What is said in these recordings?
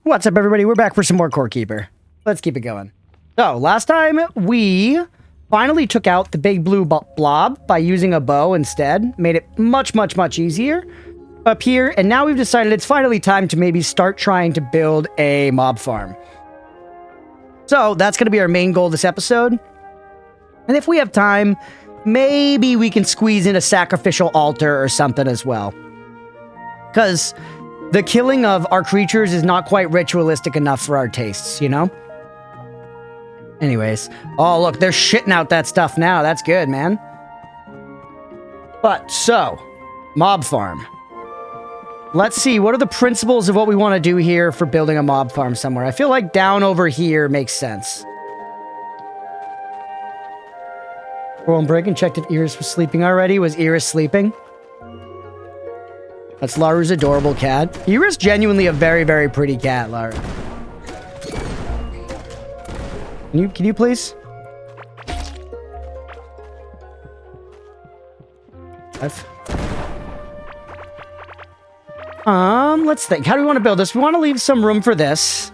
What's up, everybody? We're back for some more Core Keeper. Let's keep it going. So, last time we finally took out the big blue blob by using a bow instead. Made it much easier up here. And now we've decided it's finally time to maybe start trying to build a mob farm. So, that's going to be our main goal this episode. And if we have time, maybe we can squeeze in a sacrificial altar or something as well. Because the killing of our creatures is not quite ritualistic enough for our tastes, you know? Anyways. Oh, look, they're shitting out that stuff now. That's good, man. But, so, mob farm. Let's see, what are the principles of what we want to do here for building a mob farm somewhere? I feel like down over here makes sense. Roll and break and checked if Iris was sleeping already. Was Iris sleeping? That's Laru's adorable cat. Iris genuinely a very pretty cat, Laru. Can you please? Let's think. How do we want to build this? We want to leave some room for this.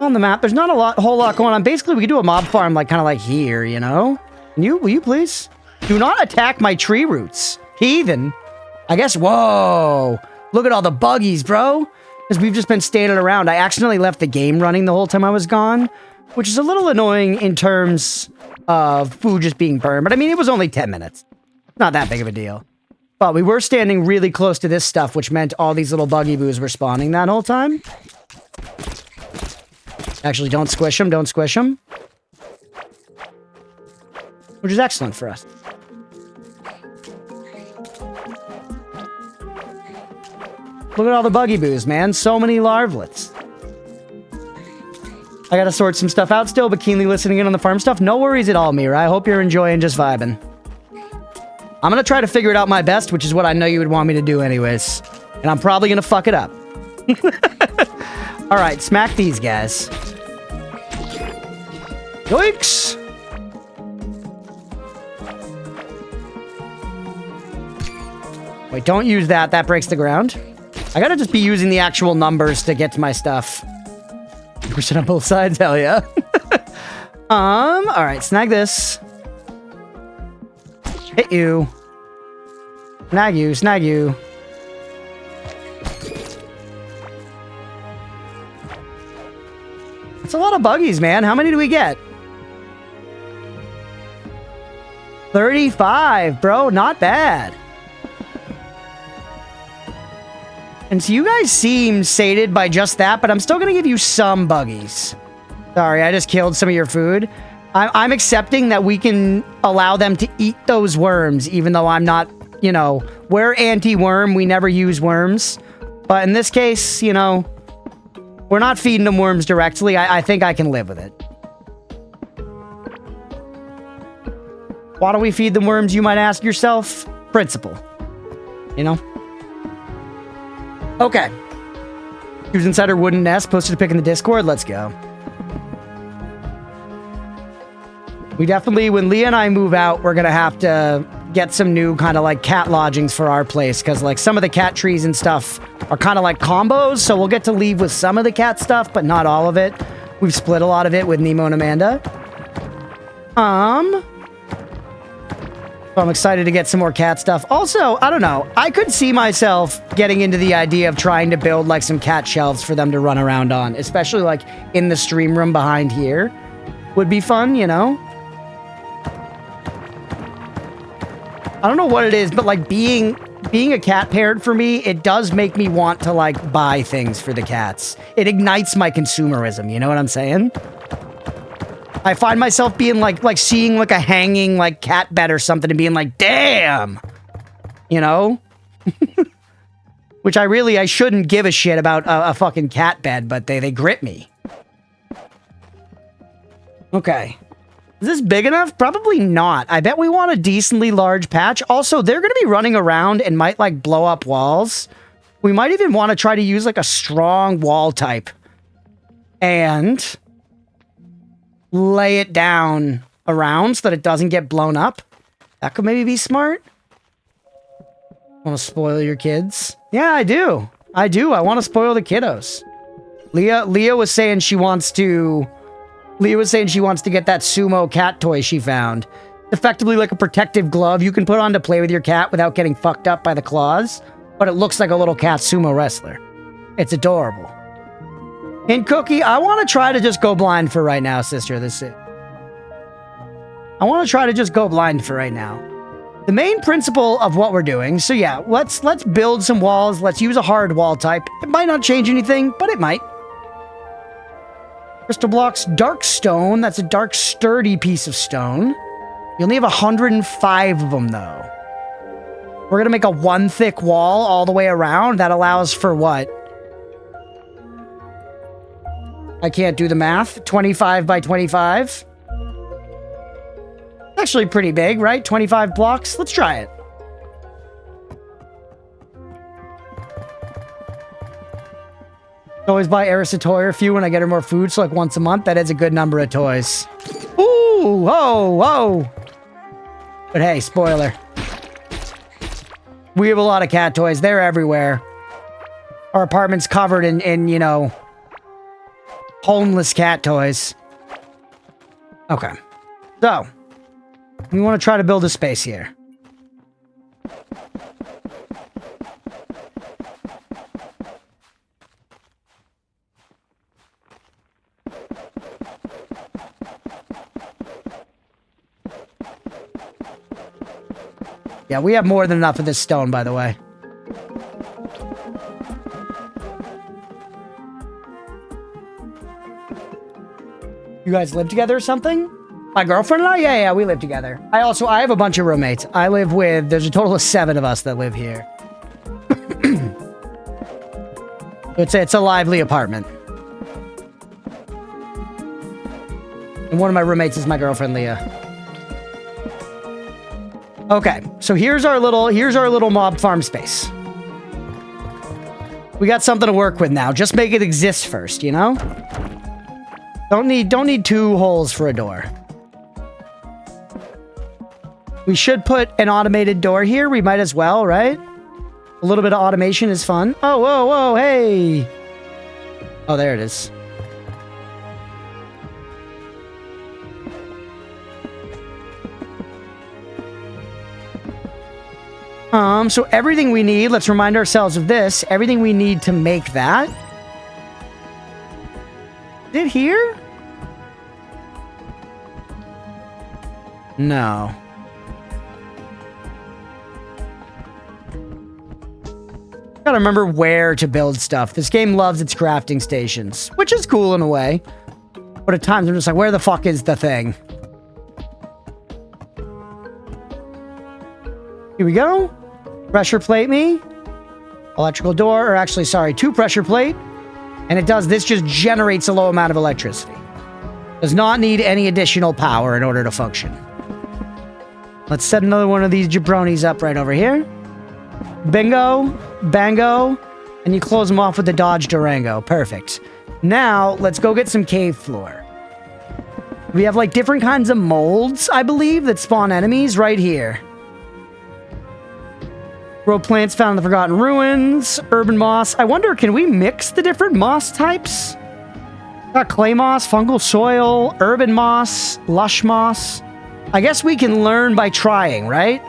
On the map, there's not a whole lot going on. Basically, we could do a mob farm kind of like here, you know? Will you please? Do not attack my tree roots. Heathen. I guess, whoa. Look at all the buggies, bro. Because we've just been standing around. I accidentally left the game running the whole time I was gone, which is a little annoying in terms of food just being burned. But I mean, it was only 10 minutes. Not that big of a deal. But we were standing really close to this stuff, which meant all these little buggy boos were spawning that whole time. Actually, don't squish them. Don't squish them. Which is excellent for us. Look at all the buggy boos, man. So many larvalets. I gotta sort some stuff out still, but keenly listening in on the farm stuff. No worries at all, Mira. I hope you're enjoying just vibing. I'm gonna try to figure it out my best, which is what I know you would want me to do anyways. And I'm probably gonna fuck it up. Alright, smack these guys. Yoinks! Wait, don't use that. That breaks the ground. I gotta just be using the actual numbers to get to my stuff. 100% on both sides, hell yeah. Alright, snag this. Hit you. Snag you, snag you. That's a lot of buggies, man. How many do we get? 35, bro. Not bad. And so you guys seem sated by just that, but I'm still going to give you some buggies. Sorry, I just killed some of your food. I'm accepting that we can allow them to eat those worms, even though I'm not, you know, we're anti-worm. We never use worms. But in this case, you know, we're not feeding them worms directly. I think I can live with it. Why don't we feed them worms, you might ask yourself? Principle. You know? Okay. She was inside her wooden nest, posted a pic in the Discord. Let's go. We definitely, when Leah and I move out, we're going to have to get some new kind of like cat lodgings for our place. Because like some of the cat trees and stuff are kind of like combos. So we'll get to leave with some of the cat stuff, but not all of it. We've split a lot of it with Nemo and Amanda. So I'm excited to get some more cat stuff. Also, I don't know. I could see myself getting into the idea of trying to build like some cat shelves for them to run around on, especially like in the stream room behind here. Would be fun, you know? I don't know what it is, but like being a cat parent for me, it does make me want to like buy things for the cats. It ignites my consumerism, you know what I'm saying? I find myself being like seeing like a hanging like cat bed or something and being like, damn, you know? Which I shouldn't give a shit about a fucking cat bed, but they grip me. Okay. Is this big enough? Probably not. I bet we want a decently large patch. Also, they're going to be running around and might like blow up walls. We might even want to try to use like a strong wall type. And lay it down around so that it doesn't get blown up. That could maybe be smart. Want to spoil your kids? Yeah, I do. I want to spoil the kiddos. Leah was saying she wants to... Leah was saying she wants to get that sumo cat toy she found. Effectively like a protective glove you can put on to play with your cat without getting fucked up by the claws. But it looks like a little cat sumo wrestler. It's adorable. And Cookie, I want to try to just go blind for right now, sister. I want to try to just go blind for right now. The main principle of what we're doing, so yeah, let's build some walls. Let's use a hard wall type. It might not change anything, but it might. Crystal blocks, dark stone. That's a dark, sturdy piece of stone. You only have 105 of them, though. We're going to make a one thick wall all the way around. That allows for what? I can't do the math. 25 by 25. Actually pretty big, right? 25 blocks. Let's try it. Always buy Eris a toy or a few when I get her more food, so like once a month. That is a good number of toys. Ooh, whoa, whoa. But hey, spoiler. We have a lot of cat toys. They're everywhere. Our apartment's covered in you know, homeless cat toys. Okay. So, we want to try to build a space here. Yeah, we have more than enough of this stone, by the way. You guys live together or something? My girlfriend and I? Yeah, we live together. I have a bunch of roommates. I live with, there's a total of 7 of us that live here. It's a lively apartment. And one of my roommates is my girlfriend, Leah. Okay, so here's our little mob farm space. We got something to work with now. Just make it exist first, you know? Don't need 2 holes for a door. We should put an automated door here. We might as well, right? A little bit of automation is fun. Oh, whoa, whoa, hey! Oh, there it is. So everything we need, let's remind ourselves of this. Everything we need to make that. Is it here? No. Gotta remember where to build stuff. This game loves its crafting stations, which is cool in a way. But at times I'm just like, where the fuck is the thing? Here we go. Pressure plate me. Electrical door, or actually, sorry, 2 pressure plate. And it does, this just generates a low amount of electricity. Does not need any additional power in order to function. Let's set another one of these jabronis up right over here. Bingo, bango, and you close them off with the Dodge Durango. Perfect. Now, let's go get some cave floor. We have like different kinds of molds, I believe, that spawn enemies right here. Grow plants found in the Forgotten Ruins. Urban moss. I wonder, can we mix the different moss types? Got clay moss, fungal soil, urban moss, lush moss. I guess we can learn by trying, right?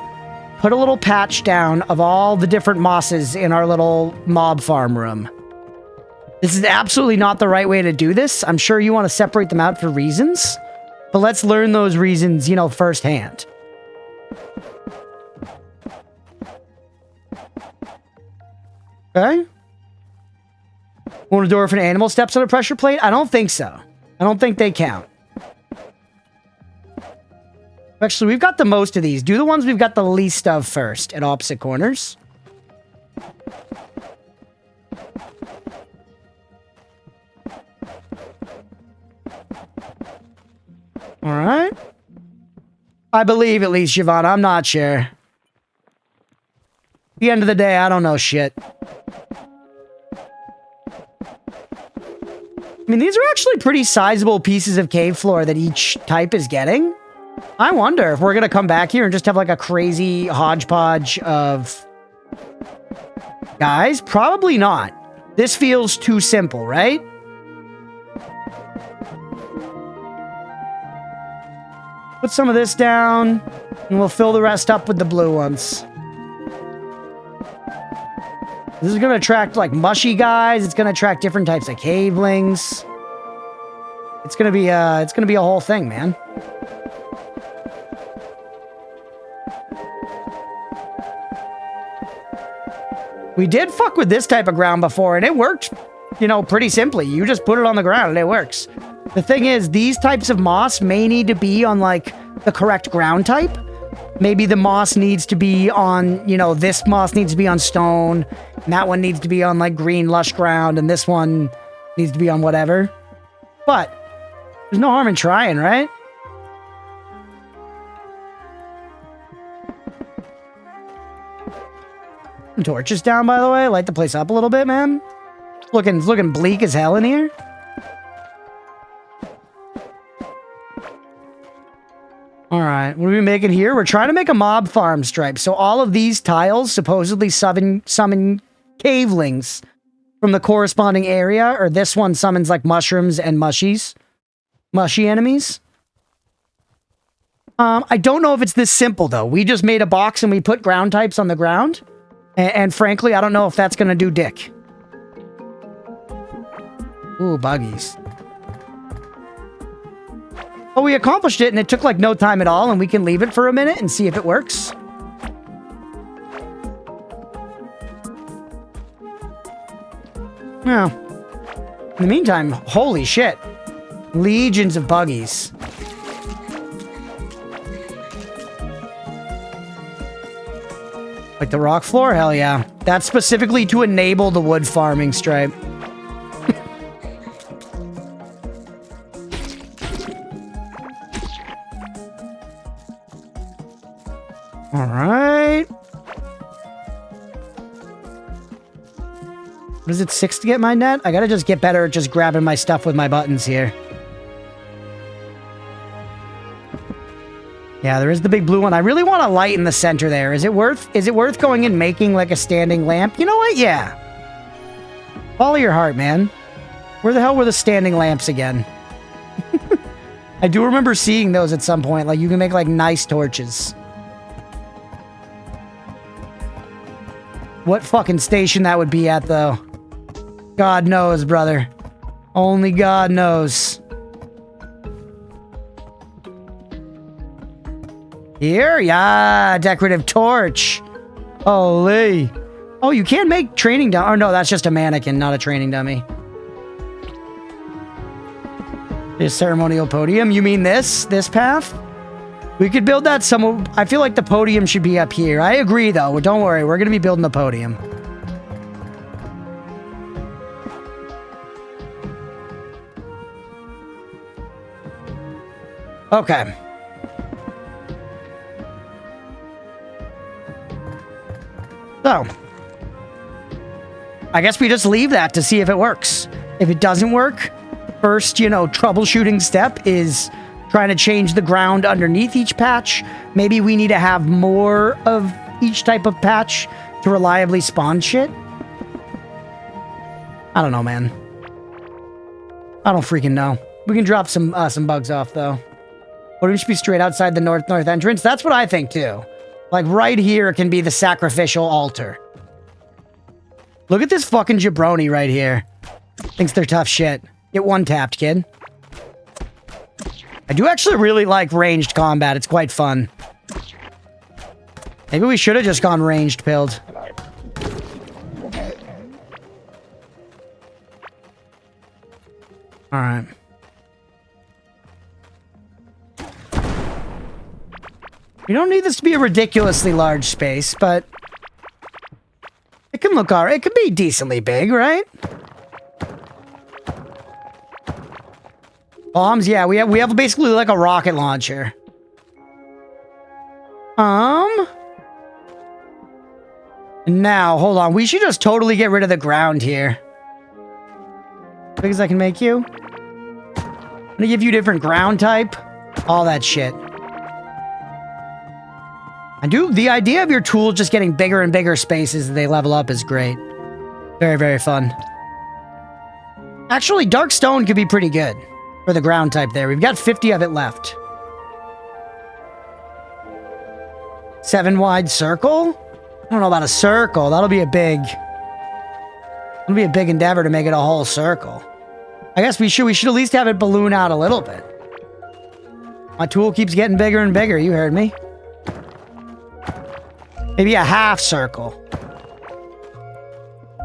Put a little patch down of all the different mosses in our little mob farm room. This is absolutely not the right way to do this. I'm sure you want to separate them out for reasons. But let's learn those reasons, you know, firsthand. Okay. Want a door for an animal steps on a pressure plate? I don't think so. I don't think they count. Actually, we've got the most of these. Do the ones we've got the least of first at opposite corners. All right. I believe at least, Siobhan. I'm not sure. At the end of the day, I don't know shit. I mean, these are actually pretty sizable pieces of cave floor that each type is getting. I wonder if we're going to come back here and just have like a crazy hodgepodge of guys. Probably not. This feels too simple, right? Put some of this down, and we'll fill the rest up with the blue ones. This is going to attract, like, mushy guys. It's going to attract different types of cavelings. It's going to be a whole thing, man. We did fuck with this type of ground before, and it worked, you know, pretty simply. You just put it on the ground, and it works. The thing is, these types of moss may need to be on, like, the correct ground type. Maybe the moss needs to be on, you know, this moss needs to be on stone, and that one needs to be on, like, green, lush ground, and this one needs to be on whatever. But there's no harm in trying, right? Some torches down, by the way. Light the place up a little bit, man. It's looking bleak as hell in here. Alright, what are we making here? We're trying to make a mob farm stripe. So all of these tiles supposedly summon cavelings from the corresponding area, or this one summons like mushrooms and mushy enemies. I don't know if it's this simple though. We just made a box and we put ground types on the ground. And frankly, I don't know if that's gonna do dick. Ooh, buggies. But we accomplished it, and it took, like, no time at all, and we can leave it for a minute and see if it works. Well, in the meantime, holy shit. Legions of buggies. Like the rock floor? Hell yeah. That's specifically to enable the wood farming stripe. Alright. What is it, 6 to get my net? I gotta just get better at just grabbing my stuff with my buttons here. Yeah, there is the big blue one. I really want a light in the center there. Is it worth going and making like a standing lamp? You know what? Yeah. Follow your heart, man. Where the hell were the standing lamps again? I do remember seeing those at some point. Like, you can make like nice torches. What fucking station that would be at, though? God knows, brother. Only God knows. Here? Yeah, decorative torch. Holy. Oh, you can't make training dummy. Oh, no, that's just a mannequin, not a training dummy. This ceremonial podium? You mean this? This path? We could build that somewhere. I feel like the podium should be up here. I agree, though. Don't worry. We're going to be building the podium. Okay. So, I guess we just leave that to see if it works. If it doesn't work, first, you know, troubleshooting step is trying to change the ground underneath each patch. Maybe we need to have more of each type of patch to reliably spawn shit. I don't know, man. I don't freaking know. We can drop some bugs off, though. But we should be straight outside the north entrance. That's what I think, too. Like, right here can be the sacrificial altar. Look at this fucking jabroni right here. Thinks they're tough shit. Get one-tapped, kid. I do actually really like ranged combat. It's quite fun. Maybe we should have just gone ranged build. Alright. We don't need this to be a ridiculously large space, but it can look alright. It could be decently big, right? Bombs? Yeah, we have basically like a rocket launcher. Now, hold on. We should just totally get rid of the ground here. As big as I can make you. I'm gonna give you different ground type. All that shit. The idea of your tool just getting bigger and bigger spaces as they level up is great. Very, very fun. Actually, dark stone could be pretty good for the ground type there. We've got 50 of it left. 7 wide circle? I don't know about a circle. That'll be a big endeavor to make it a whole circle. I guess we should at least have it balloon out a little bit. My tool keeps getting bigger and bigger. You heard me. Maybe a half circle.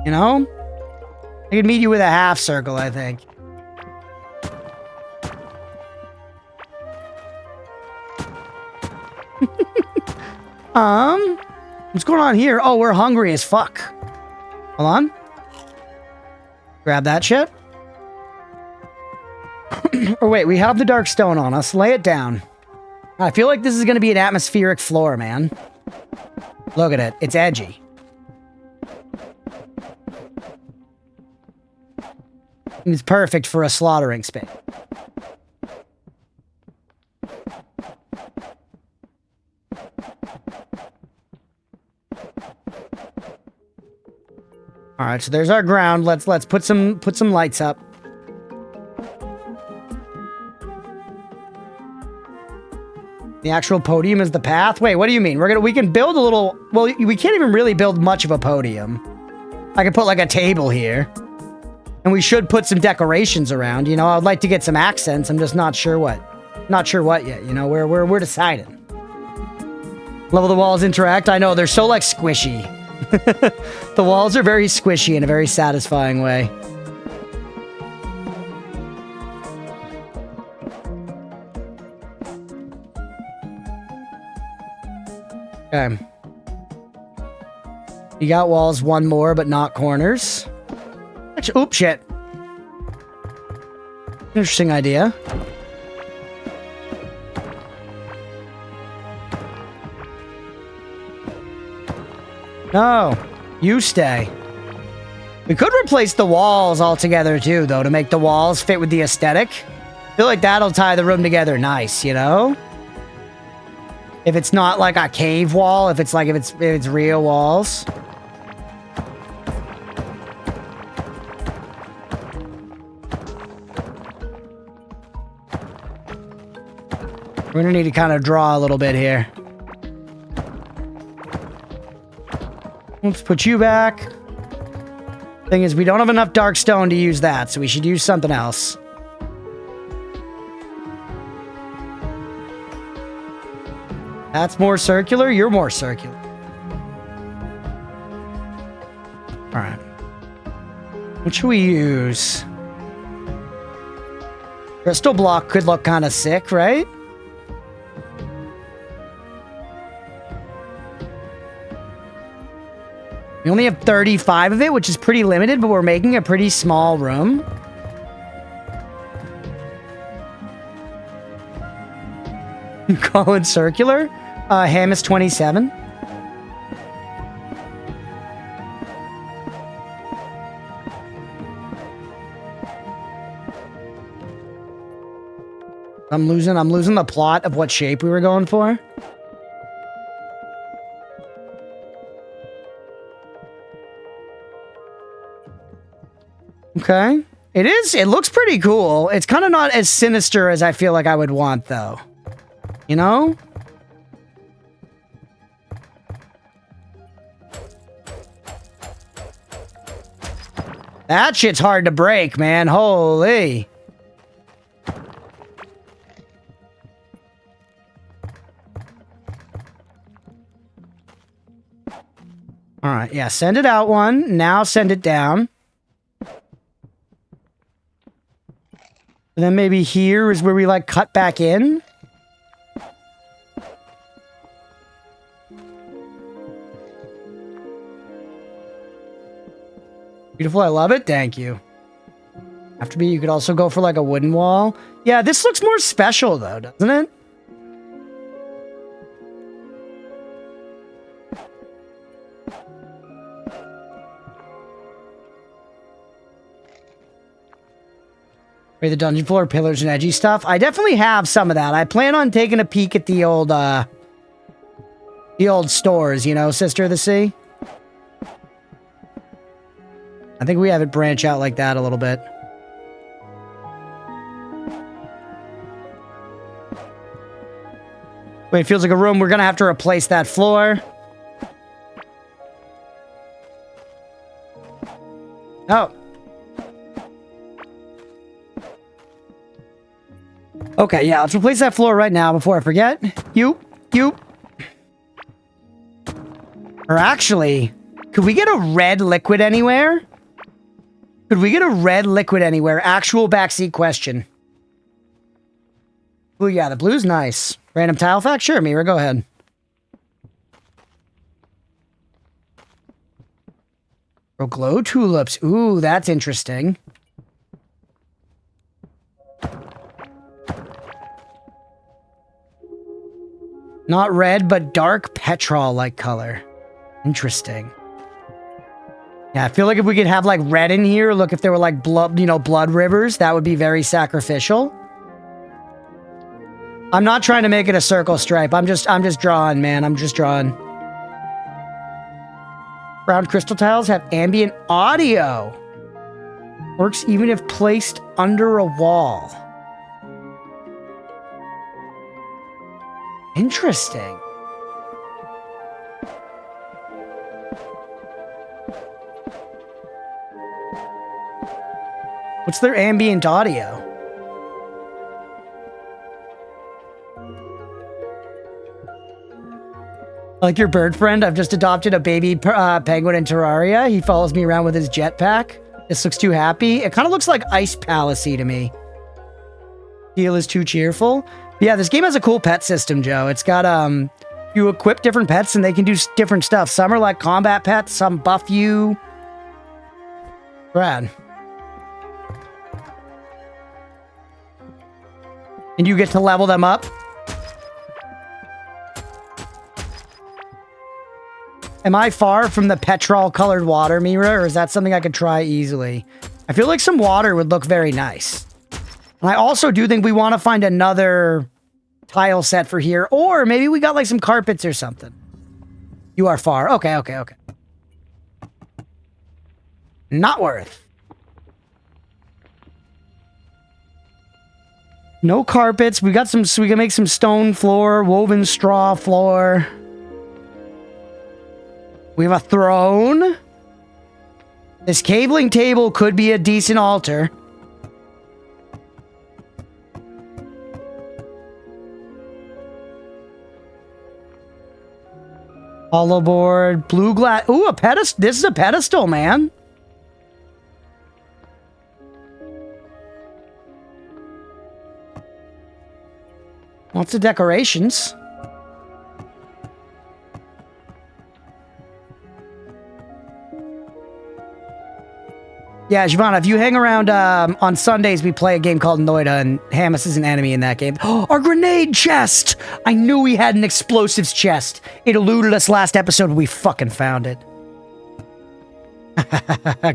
You know? I could meet you with a half circle, I think. What's going on here? Oh, we're hungry as fuck. Hold on. Grab that shit. Or wait, we have the dark stone on us. Lay it down. I feel like this is going to be an atmospheric floor, man. Look at it. It's edgy. It's perfect for a slaughtering space. All right, so there's our ground. Let's put some lights up. The actual podium is the path? Wait, what do you mean? We can build a little... Well, we can't even really build much of a podium. I could put like a table here. And we should put some decorations around. You know, I'd like to get some accents. I'm just not sure what. Not sure what yet. You know, we're deciding. Level the walls interact. I know, they're so like squishy. The walls are very squishy in a very satisfying way. Okay. You got walls, one more, but not corners. Actually, oops, shit. Interesting idea. No, you stay. We could replace the walls altogether too, though, to make the walls fit with the aesthetic. I feel like that'll tie the room together nice, you know? If it's not like a cave wall, if it's real walls. We're gonna need to kind of draw a little bit here. Let's put you back. Thing is, we don't have enough dark stone to use that, so we should use something else. That's more circular. You're more circular. All right. What should we use? Crystal block could look kind of sick, right? We only have 35 of it, which is pretty limited, but we're making a pretty small room. You call it circular? Ham is 27. I'm losing the plot of what shape we were going for. Okay. It looks pretty cool. It's kind of not as sinister as I feel like I would want, though. You know? That shit's hard to break, man. Holy. All right, yeah, send it out one. Now send it down. And then maybe here is where we, like, cut back in. Beautiful, I love it. Thank you. After me, you could also go for, like, a wooden wall. Yeah, this looks more special, though, doesn't it? The dungeon floor, pillars, and edgy stuff. I definitely have some of that. I plan on taking a peek at the old stores, you know, Sister of the Sea. I think we have it branch out like that a little bit. Wait, it feels like a room. We're gonna have to replace that floor. Oh. Okay, yeah, let's replace that floor right now before I forget. You. Or actually, could we get a red liquid anywhere? Could we get a red liquid anywhere? Actual backseat question. Oh, yeah, the blue's nice. Random tile fact? Sure, Mira, go ahead. Oh, glow tulips. Ooh, that's interesting. Not red, but dark petrol-like color. Interesting. Yeah, I feel like if we could have, like, red in here, look, if there were, like, blood, you know, blood rivers, that would be very sacrificial. I'm not trying to make it a circle stripe. I'm just drawing, man. I'm just drawing. Round crystal tiles have ambient audio. Works even if placed under a wall. Interesting. What's their ambient audio? Like your bird friend, I've just adopted a baby penguin in Terraria. He follows me around with his jetpack. This looks too happy. It kind of looks like Ice Palace-y to me. Steel is too cheerful. Yeah, this game has a cool pet system, Joe. It's got, you equip different pets and they can do different stuff. Some are like combat pets, some buff you. Brad. And you get to level them up. Am I far from the petrol-colored water, Mira, or is that something I could try easily? I feel like some water would look very nice. And I also do think we want to find another tile set for here, or maybe we got like some carpets or something. You are far. Okay. Not worth. No carpets. We got some, so we can make some stone floor, woven straw floor. We have a throne. This cabling table could be a decent altar. Hollow board, blue glass. Ooh, a pedestal. This is a pedestal, man. Lots of decorations. Yeah, Giovanna, if you hang around on Sundays, we play a game called Noida, and Hamas is an enemy in that game. Oh, our grenade chest! I knew we had an explosives chest. It eluded us last episode. We fucking found it.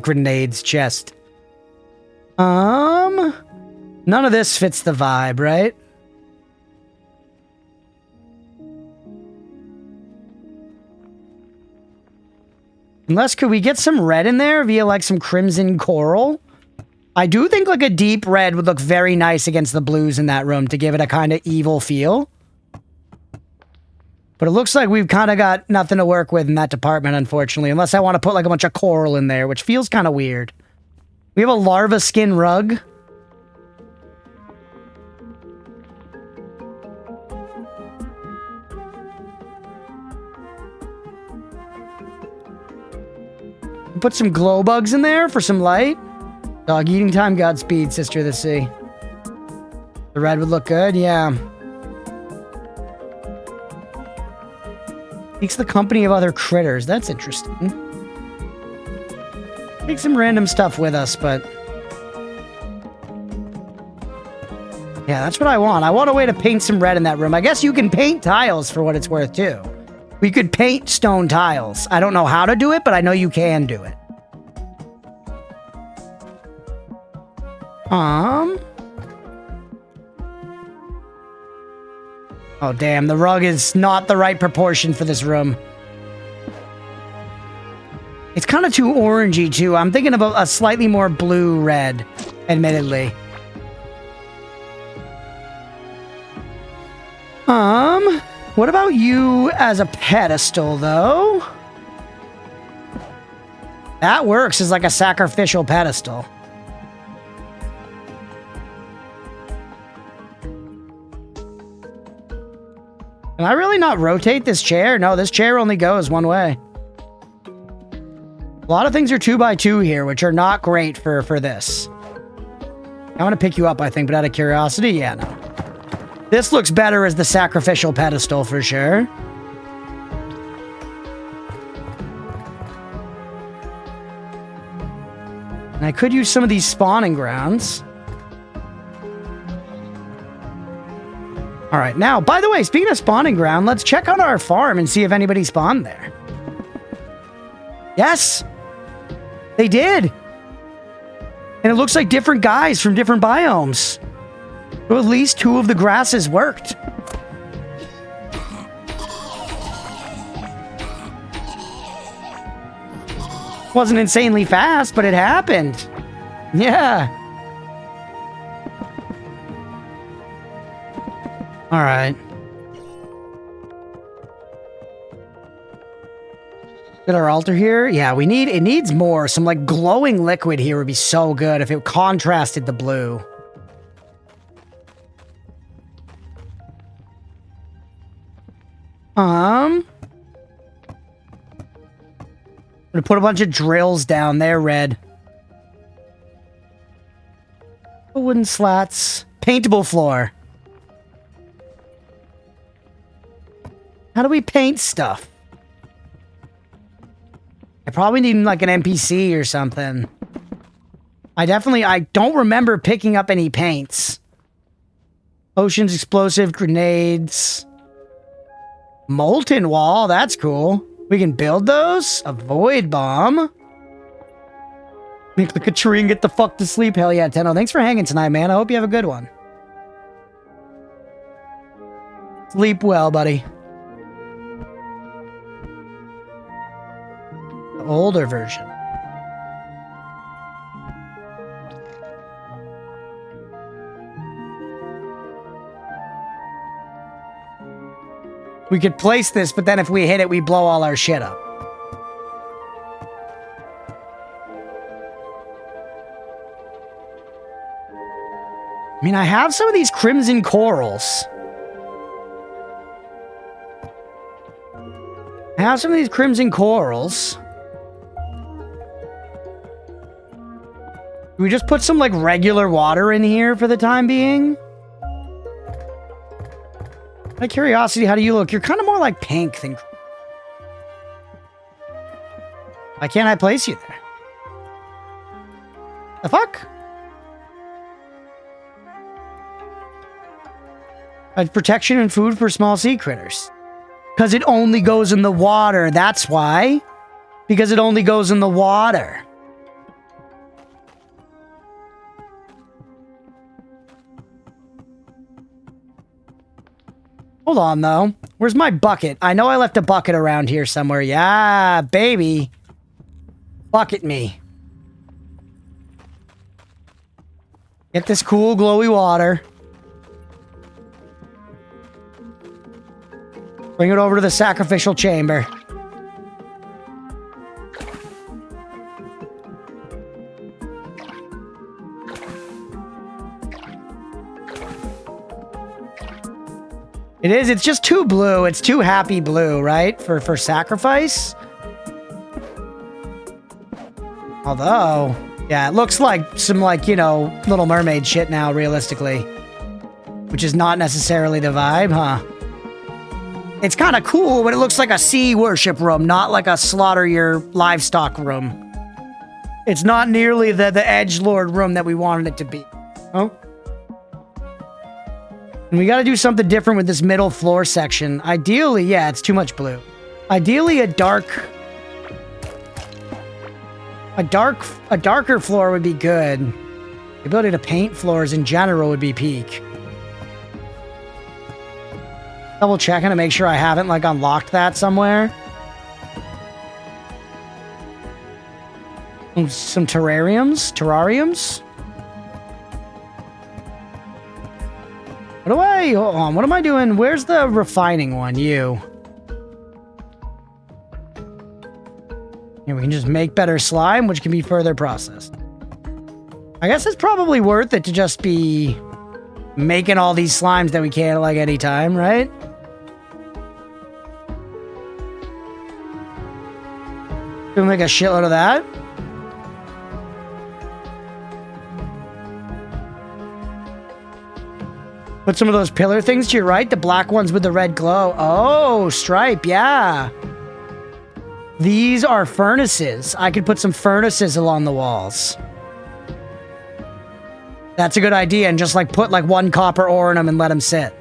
Grenades chest. None of this fits the vibe, right? Unless, could we get some red in there via, like, some crimson coral? I do think, like, a deep red would look very nice against the blues in that room to give it a kind of evil feel. But it looks like we've kind of got nothing to work with in that department, unfortunately. Unless I want to put, like, a bunch of coral in there, which feels kind of weird. We have a larva skin rug. Put some glow bugs in there for some light. Dog eating time, Godspeed, Sister of the Sea. The red would look good, yeah. Seeks the company of other critters. That's interesting. Take some random stuff with us, but... yeah, that's what I want. I want a way to paint some red in that room. I guess you can paint tiles for what it's worth, too. We could paint stone tiles. I don't know how to do it, but I know you can do it. Oh, damn. The rug is not the right proportion for this room. It's kind of too orangey, too. I'm thinking about a slightly more blue-red, admittedly. What about you as a pedestal, though? That works as like a sacrificial pedestal. Can I really not rotate this chair? No, this chair only goes one way. A lot of things are 2x2 here, which are not great for this. I want to pick you up, I think, but out of curiosity, yeah, no. This looks better as the sacrificial pedestal for sure. And I could use some of these spawning grounds. All right, now, by the way, speaking of spawning ground, let's check out our farm and see if anybody spawned there. Yes, they did. And it looks like different guys from different biomes. So at least 2 of the grasses worked. Wasn't insanely fast, but it happened. Yeah. All right. Got our altar here. Yeah, it needs more. Some like glowing liquid here would be so good if it contrasted the blue. I'm gonna put a bunch of drills down there, red. Wooden slats. Paintable floor. How do we paint stuff? I probably need like an NPC or something. I don't remember picking up any paints. Potions, explosive, grenades. Molten wall, that's cool. We can build those? A void bomb. Make like a tree and get the fuck to sleep. Hell yeah, Tenno. Thanks for hanging tonight, man. I hope you have a good one. Sleep well, buddy. The older version. We could place this, but then if we hit it, we blow all our shit up. I mean, I have some of these crimson corals. Do we just put some, like, regular water in here for the time being? Out of curiosity, how do you look? You're kind of more like pink than... Why can't I place you there? The fuck? Protection and food for small sea critters. Because it only goes in the water. That's why. Because it only goes in the water. Hold on, though. Where's my bucket? I know I left a bucket around here somewhere. Yeah, baby. Bucket me. Get this cool, glowy water. Bring it over to the sacrificial chamber. It is, it's just too blue. It's too happy blue, right? For sacrifice. Although, yeah, it looks like some, like, you know, Little Mermaid shit now, realistically. Which is not necessarily the vibe, huh? It's kind of cool, but it looks like a sea worship room, not like a slaughter your livestock room. It's not nearly the edgelord room that we wanted it to be. Oh. And we got to do something different with this middle floor section. Ideally, yeah, it's too much blue. Ideally, a darker floor would be good. The ability to paint floors in general would be peak. Double checking to make sure I haven't, like, unlocked that somewhere. Some terrariums? Hold on, what am I doing? Where's the refining one? You. Here, we can just make better slime, which can be further processed. I guess it's probably worth it to just be making all these slimes that we can at like any time, right? We'll make a shitload of that. Put some of those pillar things to your right, the black ones with the red glow. Oh, stripe, yeah. These are furnaces. I could put some furnaces along the walls. That's a good idea, and just like put like one copper ore in them and let them sit.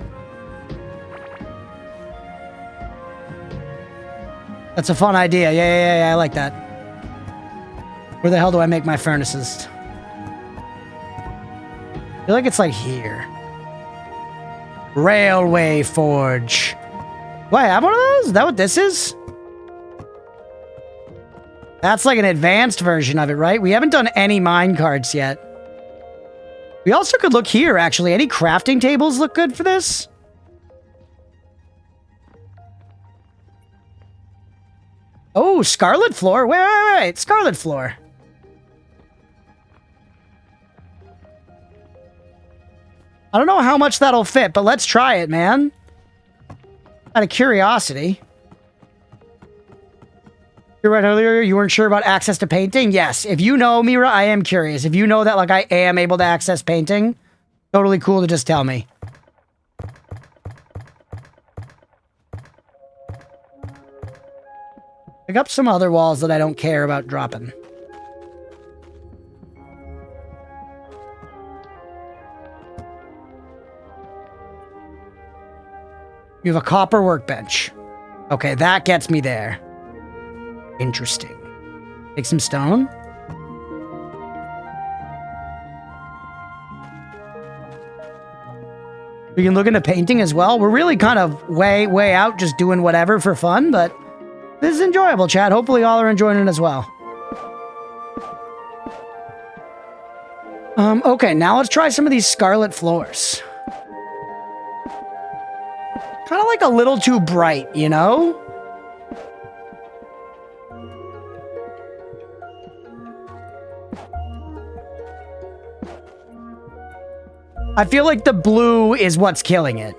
That's a fun idea. Yeah, I like that. Where the hell do I make my furnaces? I feel like it's like here. Railway forge. Do I have one of those? Is that what this is? That's like an advanced version of it, right? We haven't done any mine carts yet. We also could look here, actually. Any crafting tables look good for this? Oh, scarlet floor. Wait. Scarlet floor. I don't know how much that'll fit, but let's try it, man. Out of curiosity. You're right earlier, you weren't sure about access to painting? Yes. If you know, Mira, I am curious. If you know that, like, I am able to access painting, totally cool to just tell me. Pick up some other walls that I don't care about dropping. You have a copper workbench. Okay, that gets me there. Interesting. Take some stone. We can look into painting as well. We're really kind of way out just doing whatever for fun, but this is enjoyable, chat. Hopefully y'all are enjoying it as well. Okay, now let's try some of these scarlet floors. Kind of like a little too bright, you know? I feel like the blue is what's killing it.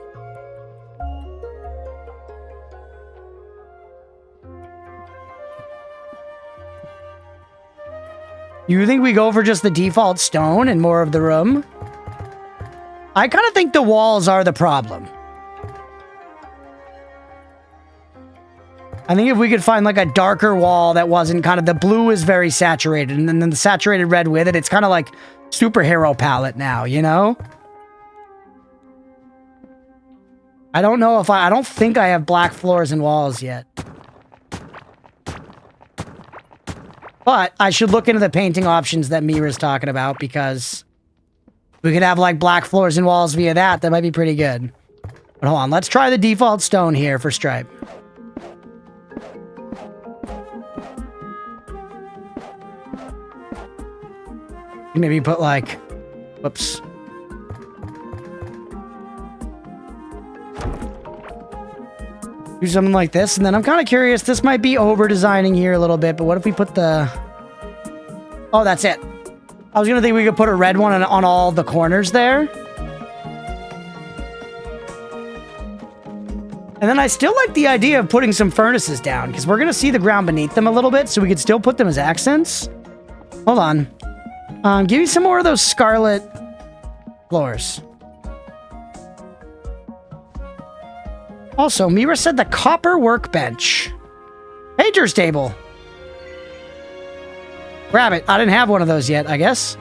You think we go for just the default stone and more of the room? I kind of think the walls are the problem. I think if we could find like a darker wall that wasn't kind of, the blue is very saturated, and then the saturated red with it, it's kind of like superhero palette now, you know? I don't know if I don't think I have black floors and walls yet. But I should look into the painting options that Mira's talking about, because we could have like black floors and walls via that. That might be pretty good. But hold on, let's try the default stone here for stripe. Maybe put like, whoops. Do something like this, and then I'm kind of curious, this might be over designing here a little bit, but what if we put the... Oh, that's it. I was gonna think we could put a red one on all the corners there. And then I still like the idea of putting some furnaces down, because we're gonna see the ground beneath them a little bit, so we could still put them as accents. Hold on. Give me some more of those scarlet floors. Also, Mira said the copper workbench. Painter's table. Grab it. I didn't have one of those yet, I guess.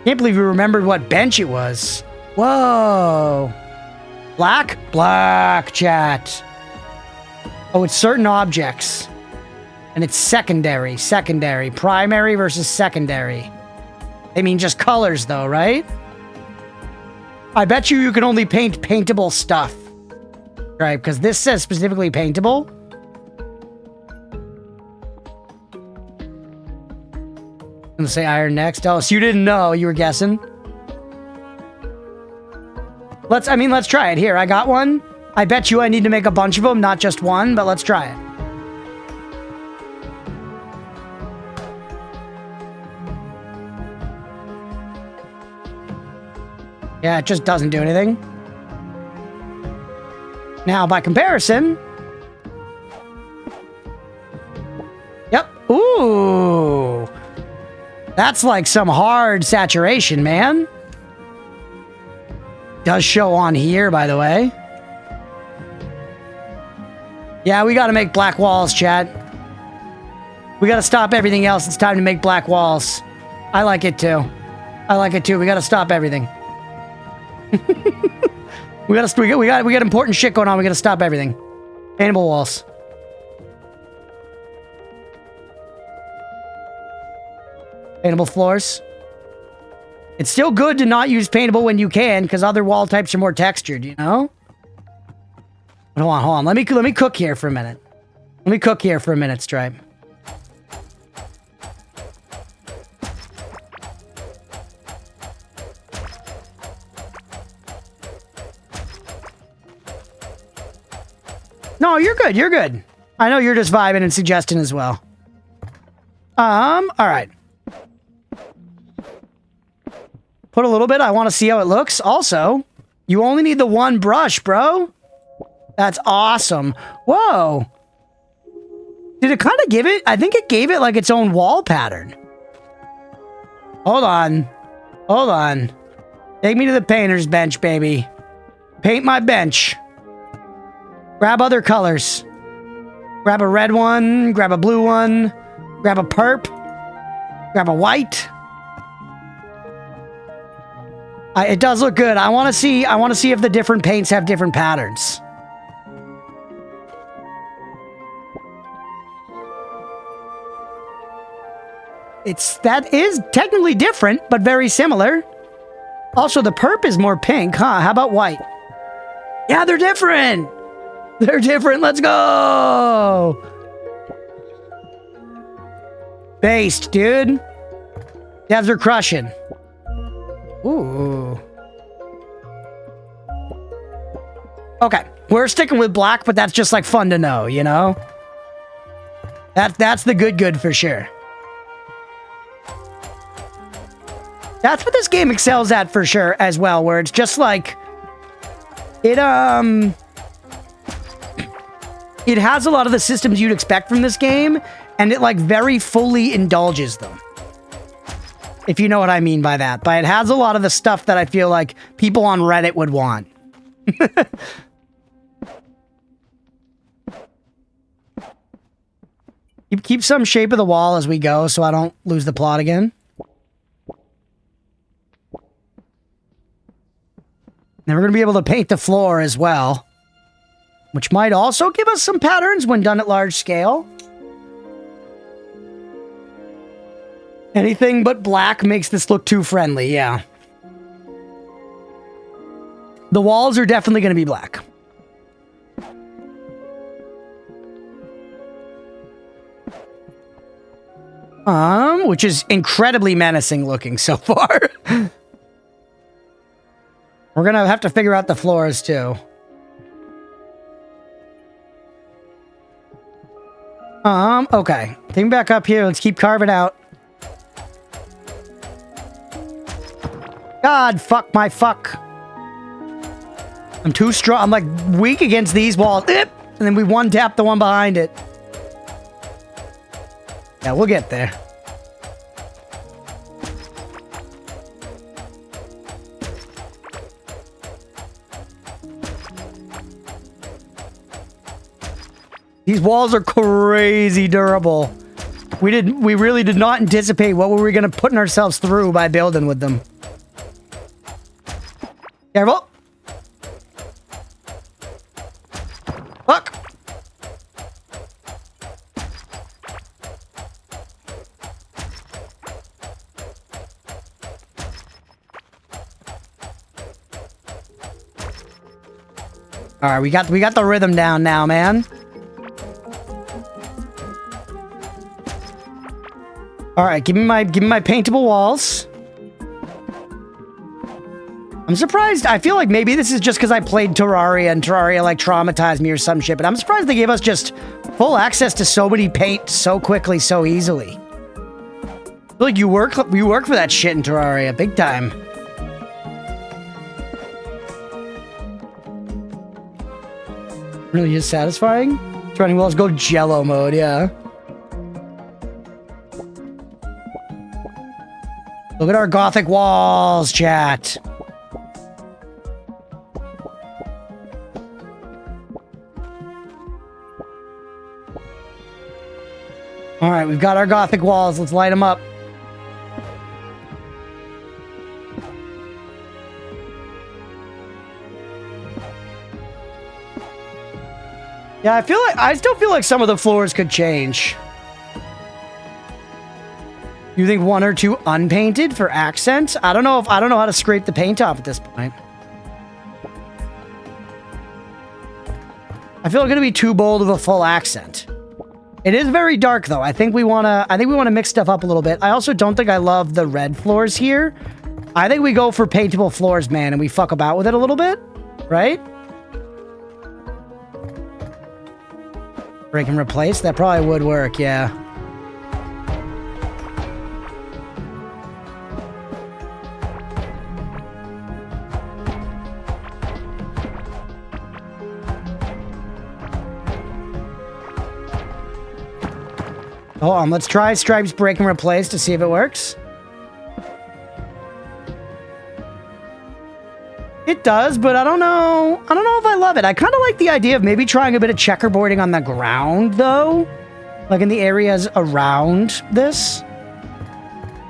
Can't believe you remembered what bench it was. Whoa. Black? Black, chat. Oh, it's certain objects. And it's secondary. Secondary. Primary versus secondary. They mean just colors, though, right? I bet you can only paint paintable stuff. Right, because this says specifically paintable. gonna say iron next. Oh, so you didn't know, you were guessing. Let's try it. Here, I got one. I bet you I need to make a bunch of them, not just one, but let's try it. Yeah, it just doesn't do anything. Now, by comparison... Yep. Ooh. That's like some hard saturation, man. Does show on here, by the way. Yeah, we gotta make black walls, chat. We gotta stop everything else. It's time to make black walls. I like it too. I like it too. We gotta stop everything. we got important shit going on. We gotta stop everything. Paintable walls. Paintable floors. It's still good to not use paintable when you can, because other wall types are more textured, you know? But hold on. Let me cook here for a minute. Let me cook here for a minute, Stripe. No, you're good. You're good. I know you're just vibing and suggesting as well. All right. Put a little bit. I want to see how it looks. Also, you only need the one brush, bro. That's awesome. Whoa. Did it kind of give it? I think it gave it like its own wall pattern. Hold on. Hold on. Take me to the painter's bench, baby. Paint my bench. Grab other colors. Grab a red one. Grab a blue one. Grab a perp. Grab a white. It does look good. I want to see if the different paints have different patterns. That is technically different, but very similar. Also, the perp is more pink, huh? How about white? Yeah, they're different. They're different. Let's go. Based, dude. Devs are crushing. Ooh. Okay, we're sticking with black, but that's just like fun to know, you know? That's the good for sure. That's what this game excels at for sure as well, where it's just like it has a lot of the systems you'd expect from this game, and it like very fully indulges them. If you know what I mean by that. But it has a lot of the stuff that I feel like people on Reddit would want. Keep some shape of the wall as we go so I don't lose the plot again. Then we're going to be able to paint the floor as well, which might also give us some patterns when done at large scale. Anything but black makes this look too friendly, yeah. The walls are definitely going to be black. Which is incredibly menacing looking so far. We're going to have to figure out the floors too. Okay. Take me back up here. Let's keep carving out. God, fuck my fuck. I'm too strong. I'm like weak against these walls. And then we one tap the one behind it. Yeah, we'll get there. These walls are crazy durable. We really did not anticipate what we were going to put ourselves through by building with them. Careful. Fuck. All right, we got the rhythm down now, All right, give me my paintable walls. I'm surprised. I feel like maybe this is just because I played Terraria and Terraria like traumatized me or some shit, but I'm surprised they gave us just full access to so many paint so quickly, so easily. I feel like you work for that shit in Terraria, big time. Really is satisfying. Running walls go Jello mode, yeah. Look at our gothic walls, chat. All right, we've got our gothic walls. Let's light them up. Yeah, I still feel like some of the floors could change. You think one or two unpainted for accents? I don't know how to scrape the paint off at this point. I feel like it'll be too bold of a full accent. It is very dark though. I think we wanna mix stuff up a little bit. I also don't think I love the red floors here. I think we go for paintable floors, man, and we fuck about with it a little bit, right? Break and replace? That probably would work, yeah. Hold on, let's try Stripes break and replace to see if it works. It does, but I don't know if I love it. I kind of like the idea of maybe trying a bit of checkerboarding on the ground, though. Like in the areas around this.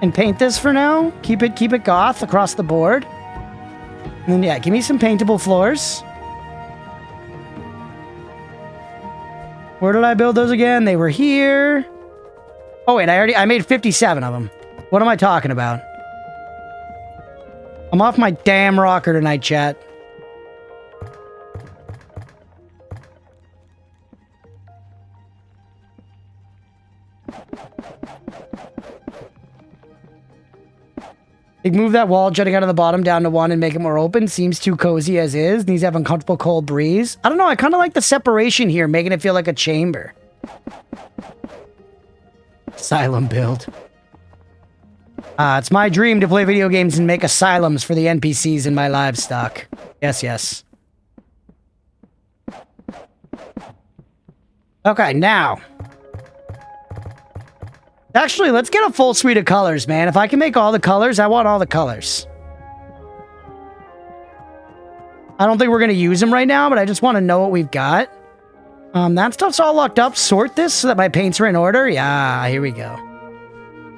And paint this for now. Keep it goth across the board. And then, yeah, give me some paintable floors. Where did I build those again? They were here. Oh, wait, I made 57 of them. What am I talking about? I'm off my damn rocker tonight, chat. They move that wall jutting out of the bottom down to 1 and make it more open. Seems too cozy as is. Needs to have uncomfortable cold breeze. I don't know. I kind of like the separation here, making it feel like a chamber. Asylum build. It's my dream to play video games and make asylums for the NPCs in my livestock. Yes, yes. Okay, now. Actually, let's get a full suite of colors, man. If I can make all the colors, I want all the colors. I don't think we're going to use them right now, but I just want to know what we've got. That stuff's all locked up. Sort this so that my paints are in order. Yeah, here we go.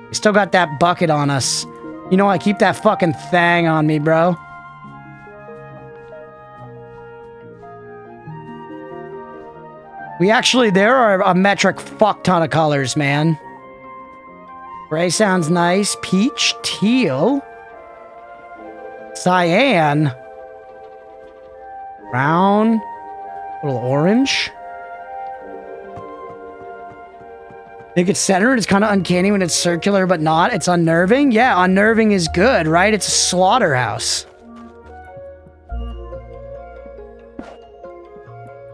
We still got that bucket on us. You know I keep that fucking thing on me, bro. There are a metric fuck ton of colors, man. Gray sounds nice. Peach, teal, cyan, brown, little orange. Make it centered. It's kind of uncanny when it's circular, but not. It's unnerving. Yeah, unnerving is good, right? It's a slaughterhouse.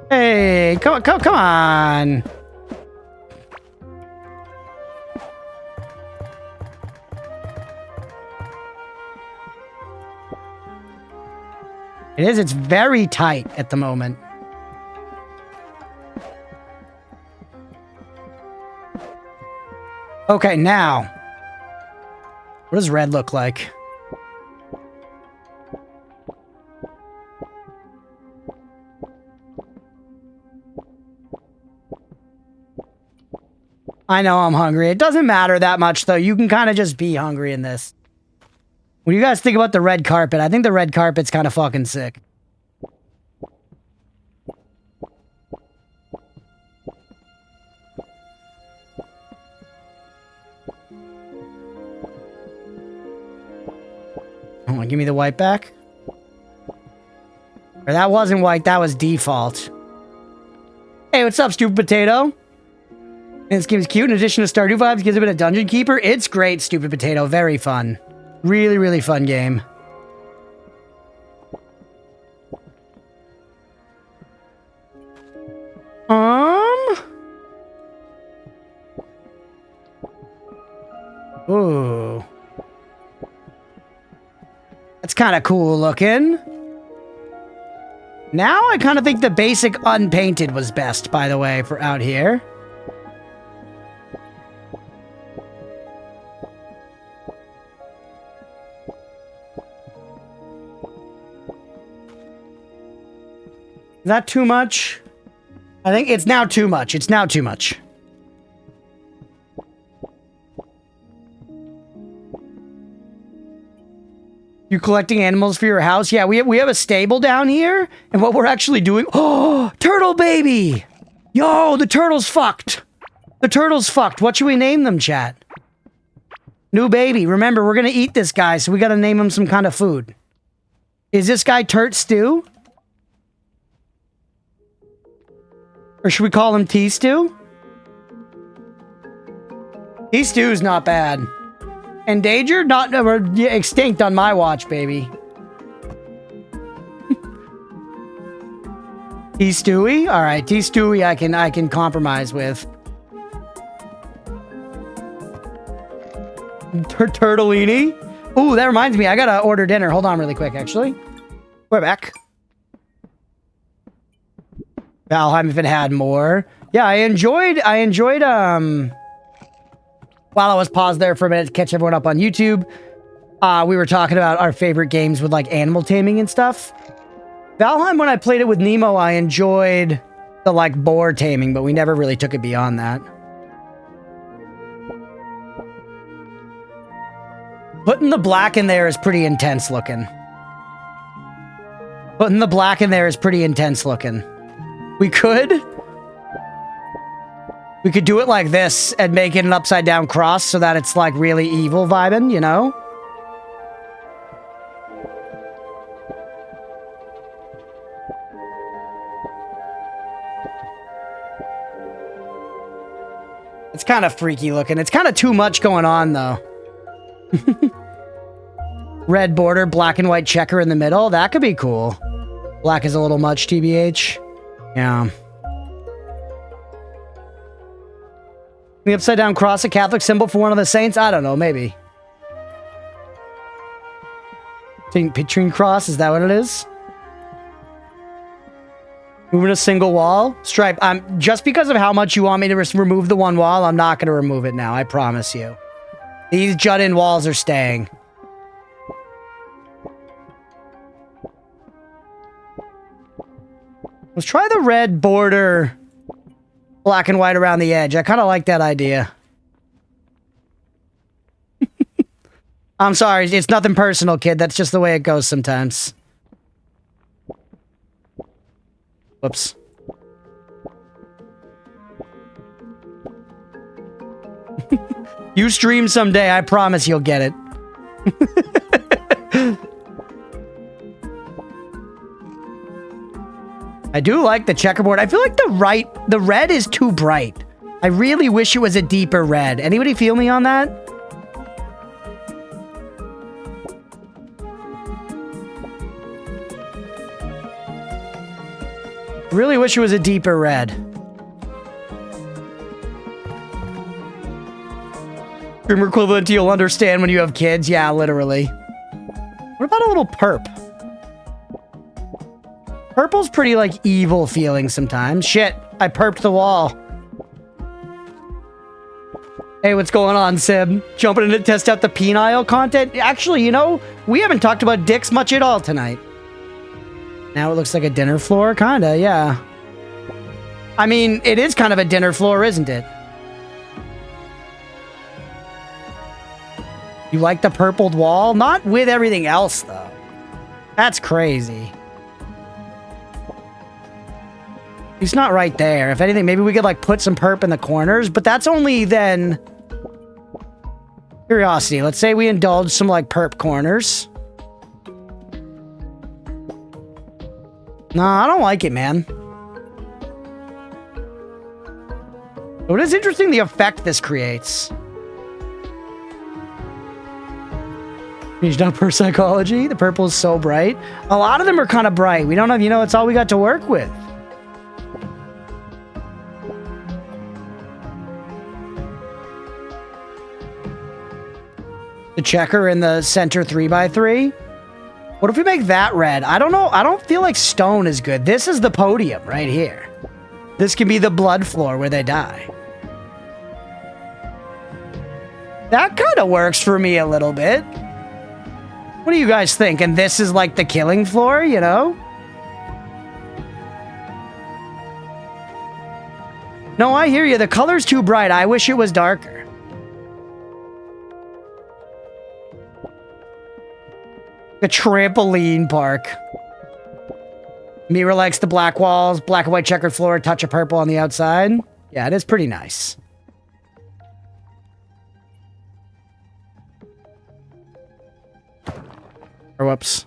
Hey, come on. It is. It's very tight at the moment. Okay, now. What does red look like? I know I'm hungry. It doesn't matter that much, though. You can kind of just be hungry in this. What do you guys think about the red carpet? I think the red carpet's kind of fucking sick. Oh, give me the white back. Or that wasn't white, that was default. Hey, what's up, stupid potato? And this game is cute. In addition to Stardew vibes, gives a bit of Dungeon Keeper. It's great, Stupid Potato. Very fun. Really, really fun game. Ooh. That's kind of cool looking. Now I kind of think the basic unpainted was best, by the way, for out here. Is that too much? I think it's now too much. It's now too much. You collecting animals for your house? Yeah, we have a stable down here, and what we're actually doing... Oh, turtle baby! Yo, the turtle's fucked. The turtle's fucked. What should we name them, chat? New baby. Remember, we're gonna eat this guy, so we gotta name him some kind of food. Is this guy Turt Stew? Or should we call him T-Stew? T-Stew's not bad. Endangered? Not extinct on my watch, baby. T-Stewie? Alright, T-Stewie I can compromise with. Turtellini? Ooh, that reminds me, I gotta order dinner. Hold on really quick, actually. We're back. Valheim if it had more. Yeah, I enjoyed, while I was paused there for a minute to catch everyone up on YouTube, we were talking about our favorite games with, like, animal taming and stuff. Valheim, when I played it with Nemo, I enjoyed the, like, boar taming, but we never really took it beyond that. Putting the black in there is pretty intense looking. Putting the black in there is pretty intense looking. We could do it like this and make it an upside down cross so that it's like really evil vibing, you know? It's kind of freaky looking. It's kind of too much going on though. Red border, black and white checker in the middle. That could be cool. Black is a little much, TBH. Yeah. The upside down cross, a Catholic symbol for one of the saints? I don't know, maybe. St. Petrine cross, is that what it is? Moving a single wall? Stripe, just because of how much you want me to remove the one wall, I'm not going to remove it now, I promise you. These jut-in walls are staying. Let's try the red border, black and white around the edge. I kind of like that idea. I'm sorry, it's nothing personal, kid. That's just the way it goes sometimes. Whoops. You stream someday, I promise you'll get it. I do like the checkerboard. I feel like the red is too bright. I really wish it was a deeper red. Anybody feel me on that? Really wish it was a deeper red. Dreamer equivalent you'll understand when you have kids. Yeah, literally. What about a little perp? Purple's pretty, like, evil feeling sometimes. Shit, I perped the wall. Hey, what's going on, Sib? Jumping in to test out the penile content? Actually, you know, we haven't talked about dicks much at all tonight. Now it looks like a dinner floor? Kinda, yeah. I mean, it is kind of a dinner floor, isn't it? You like the purpled wall? Not with everything else, though. That's crazy. He's not right there. If anything, maybe we could, like, put some perp in the corners, but that's only then... Curiosity. Let's say we indulge some, like, perp corners. No, I don't like it, man. It is interesting the effect this creates. Changed up her psychology. The purple is so bright. A lot of them are kind of bright. We don't have, you know, it's all we got to work with. The checker in the center 3x3. What if we make that red? I don't know. I don't feel like stone is good. This is the podium right here. This can be the blood floor where they die. That kind of works for me a little bit. What do you guys think? And this is like the killing floor, you know? No, I hear you. The color's too bright. I wish it was darker. A trampoline park. Mira likes the black walls, black and white checkered floor, touch of purple on the outside. Yeah, it is pretty nice. Or whoops.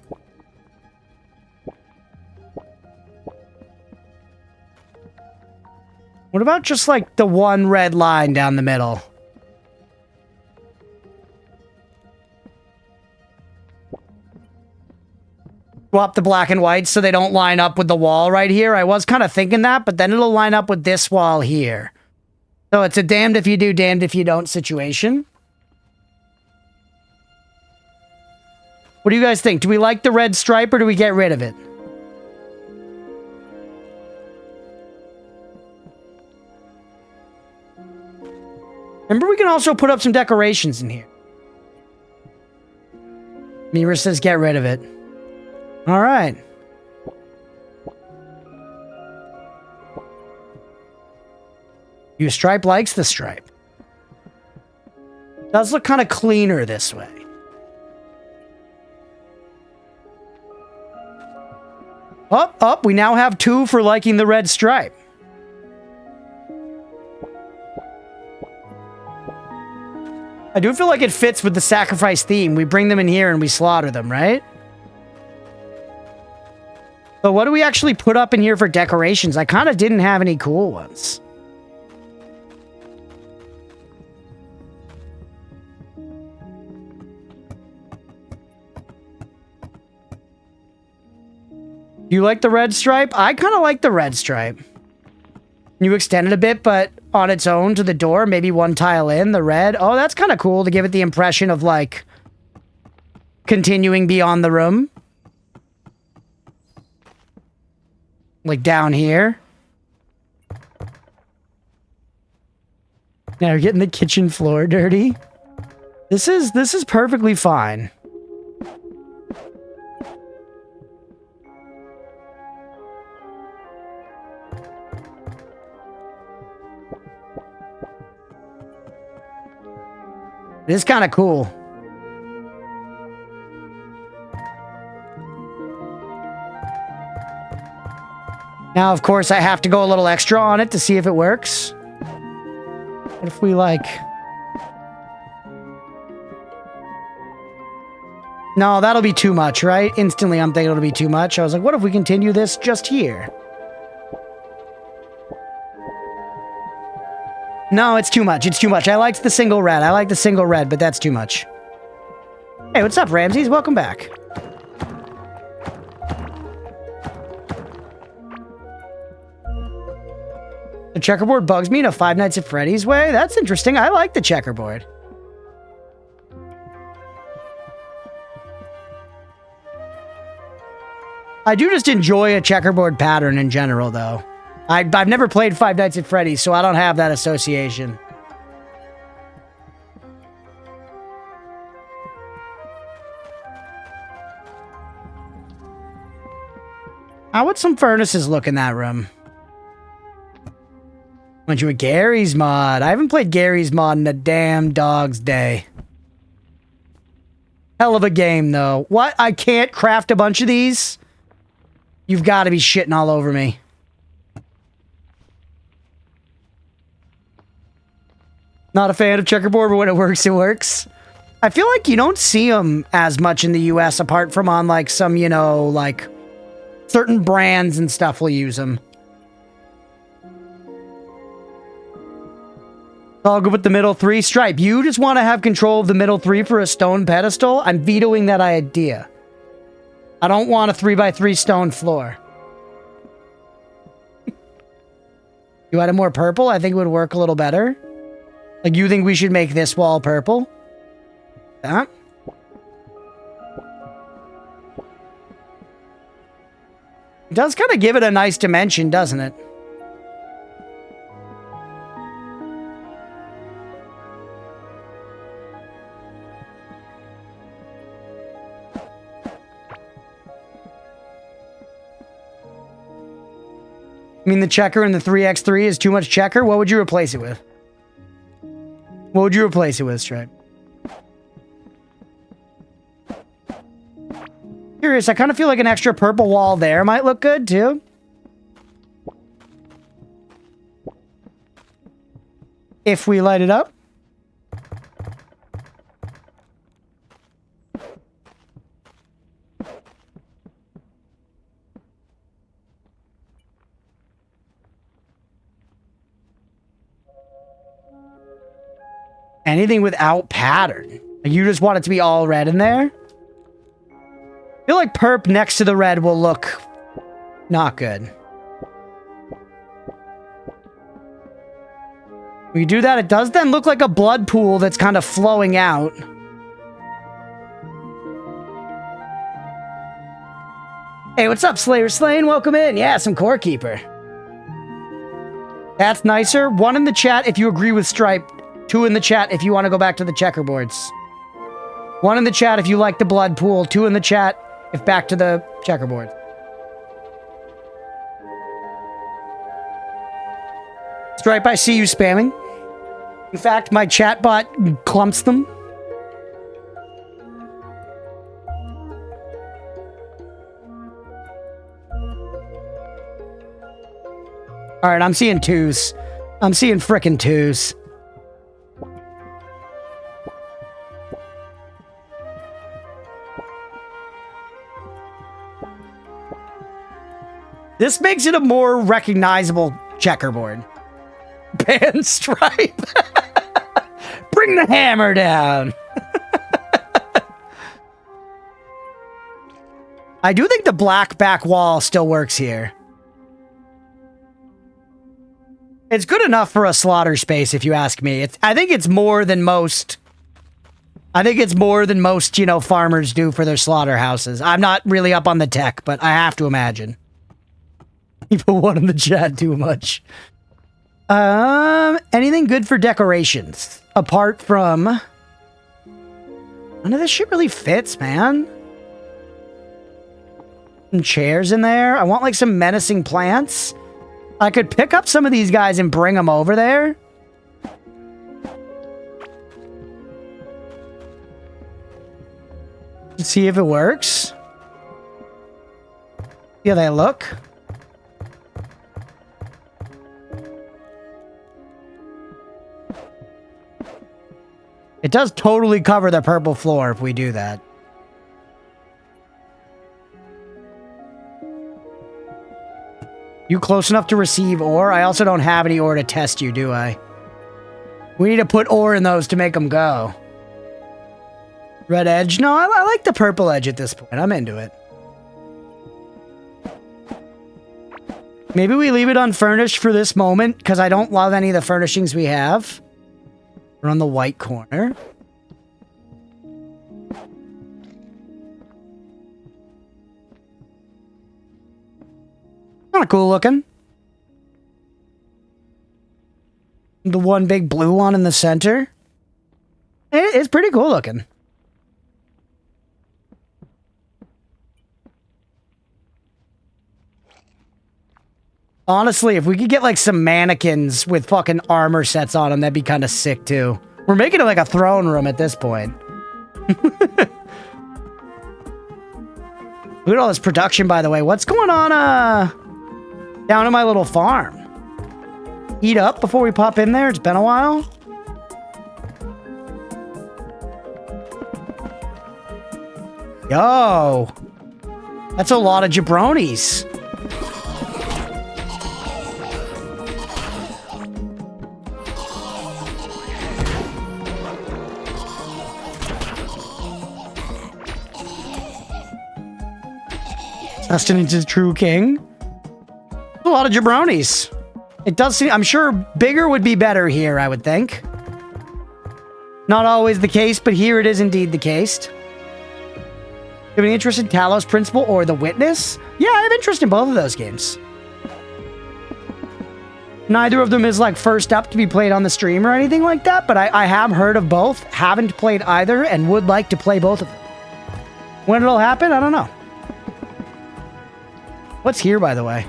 What about just like the one red line down the middle? Swap the black and white so they don't line up with the wall right here. I was kind of thinking that, but then it'll line up with this wall here. So it's a damned if you do, damned if you don't situation. What do you guys think? Do we like the red stripe or do we get rid of it? Remember, we can also put up some decorations in here. Mira says get rid of it. All right. You stripe likes the stripe. Does look kind of cleaner this way. Up. We now have 2 for liking the red stripe. I do feel like it fits with the sacrifice theme. We bring them in here and we slaughter them, right? But what do we actually put up in here for decorations? I kind of didn't have any cool ones. Do you like the red stripe? I kind of like the red stripe. You extend it a bit, but on its own to the door, maybe one tile in, the red. Oh, that's kind of cool to give it the impression of, like, continuing beyond the room. Like down here. Now you're getting the kitchen floor dirty. This is perfectly fine. It is kind of cool. Now, of course, I have to go a little extra on it to see if it works. What if we, like... No, that'll be too much, right? Instantly, I'm thinking it'll be too much. I was like, what if we continue this just here? No, it's too much. It's too much. I liked the single red. I like the single red, but that's too much. Hey, what's up, Ramses? Welcome back. The checkerboard bugs me in a Five Nights at Freddy's way? That's interesting. I like the checkerboard. I do just enjoy a checkerboard pattern in general, though. I've never played Five Nights at Freddy's, so I don't have that association. How would some furnaces look in that room? Went you a Gary's mod? I haven't played Gary's mod in a damn dog's day. Hell of a game, though. What? I can't craft a bunch of these? You've got to be shitting all over me. Not a fan of checkerboard, but when it works, it works. I feel like you don't see them as much in the US apart from on, like, some, you know, like, certain brands and stuff will use them. I'll go with the middle 3. Stripe, you just want to have control of the middle 3 for a stone pedestal? I'm vetoing that idea. I don't want a 3x3 stone floor. You added more purple? I think it would work a little better. Like, you think we should make this wall purple? That? It does kind of give it a nice dimension, doesn't it? I mean, the checker in the 3x3 is too much checker? What would you replace it with? What would you replace it with, Stripe? Curious, I kind of feel like an extra purple wall there might look good, too. If we light it up. Anything without pattern. Like, you just want it to be all red in there? I feel like perp next to the red will look not good. When you do that, it does then look like a blood pool that's kind of flowing out. Hey, what's up, Slayer Slane? Welcome in. Yeah, some Core Keeper. That's nicer. 1 in the chat if you agree with Stripe. 2 in the chat if you want to go back to the checkerboards. 1 in the chat if you like the blood pool. 2 in the chat if back to the checkerboard. Stripe, I see you spamming. In fact, my chatbot clumps them. Alright, I'm seeing 2s. I'm seeing frickin' 2s. This makes it a more recognizable checkerboard. Ban Stripe. Bring the hammer down. I do think the black back wall still works here. It's good enough for a slaughter space, if you ask me. I think it's more than most... you know, farmers do for their slaughterhouses. I'm not really up on the tech, but I have to imagine. People want in the chat too much. Anything good for decorations? Apart from... None of this shit really fits, man. Some chairs in there. I want, like, some menacing plants. I could pick up some of these guys and bring them over there. Let's see if it works. See how they look. It does totally cover the purple floor if we do that. You close enough to receive ore? I also don't have any ore to test you, do I? We need to put ore in those to make them go. Red edge? No, I like the purple edge at this point. I'm into it. Maybe we leave it unfurnished for this moment, because I don't love any of the furnishings we have. We're on the white corner. Kind of cool looking. The one big blue one in the center. It's pretty cool looking. Honestly, if we could get like some mannequins with fucking armor sets on them, that'd be kind of sick too. We're making it like a throne room at this point. Look at all this production, by the way. What's going on down in my little farm? Eat up before we pop in there? It's been a while. Yo. That's a lot of jabronis. Sustenance is true king. A lot of jabronis. It does seem, I'm sure bigger would be better here, I would think. Not always the case, but here it is indeed the case. You have any interest in Talos Principle or The Witness? Yeah, I have interest in both of those games. Neither of them is like first up to be played on the stream or anything like that, but I have heard of both, haven't played either, and would like to play both of them. When it'll happen, I don't know. What's here, by the way?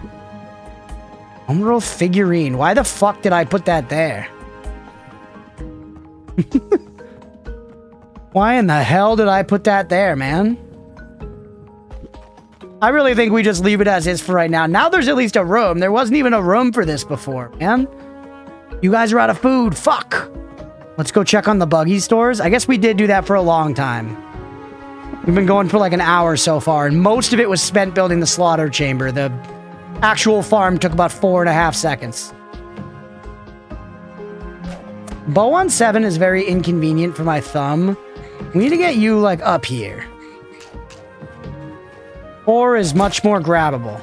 Emerald figurine. Why the fuck did I put that there? Why in the hell did I put that there, man? I really think we just leave it as is for right now. Now there's at least a room. There wasn't even a room for this before, man. You guys are out of food. Fuck. Let's go check on the buggy stores. I guess we did do that for a long time. We've been going for like an hour so far, and most of it was spent building the slaughter chamber. The actual farm took about 4.5 seconds. Bow on 7 is very inconvenient for my thumb. We need to get you, like, up here. 4 is much more grabbable.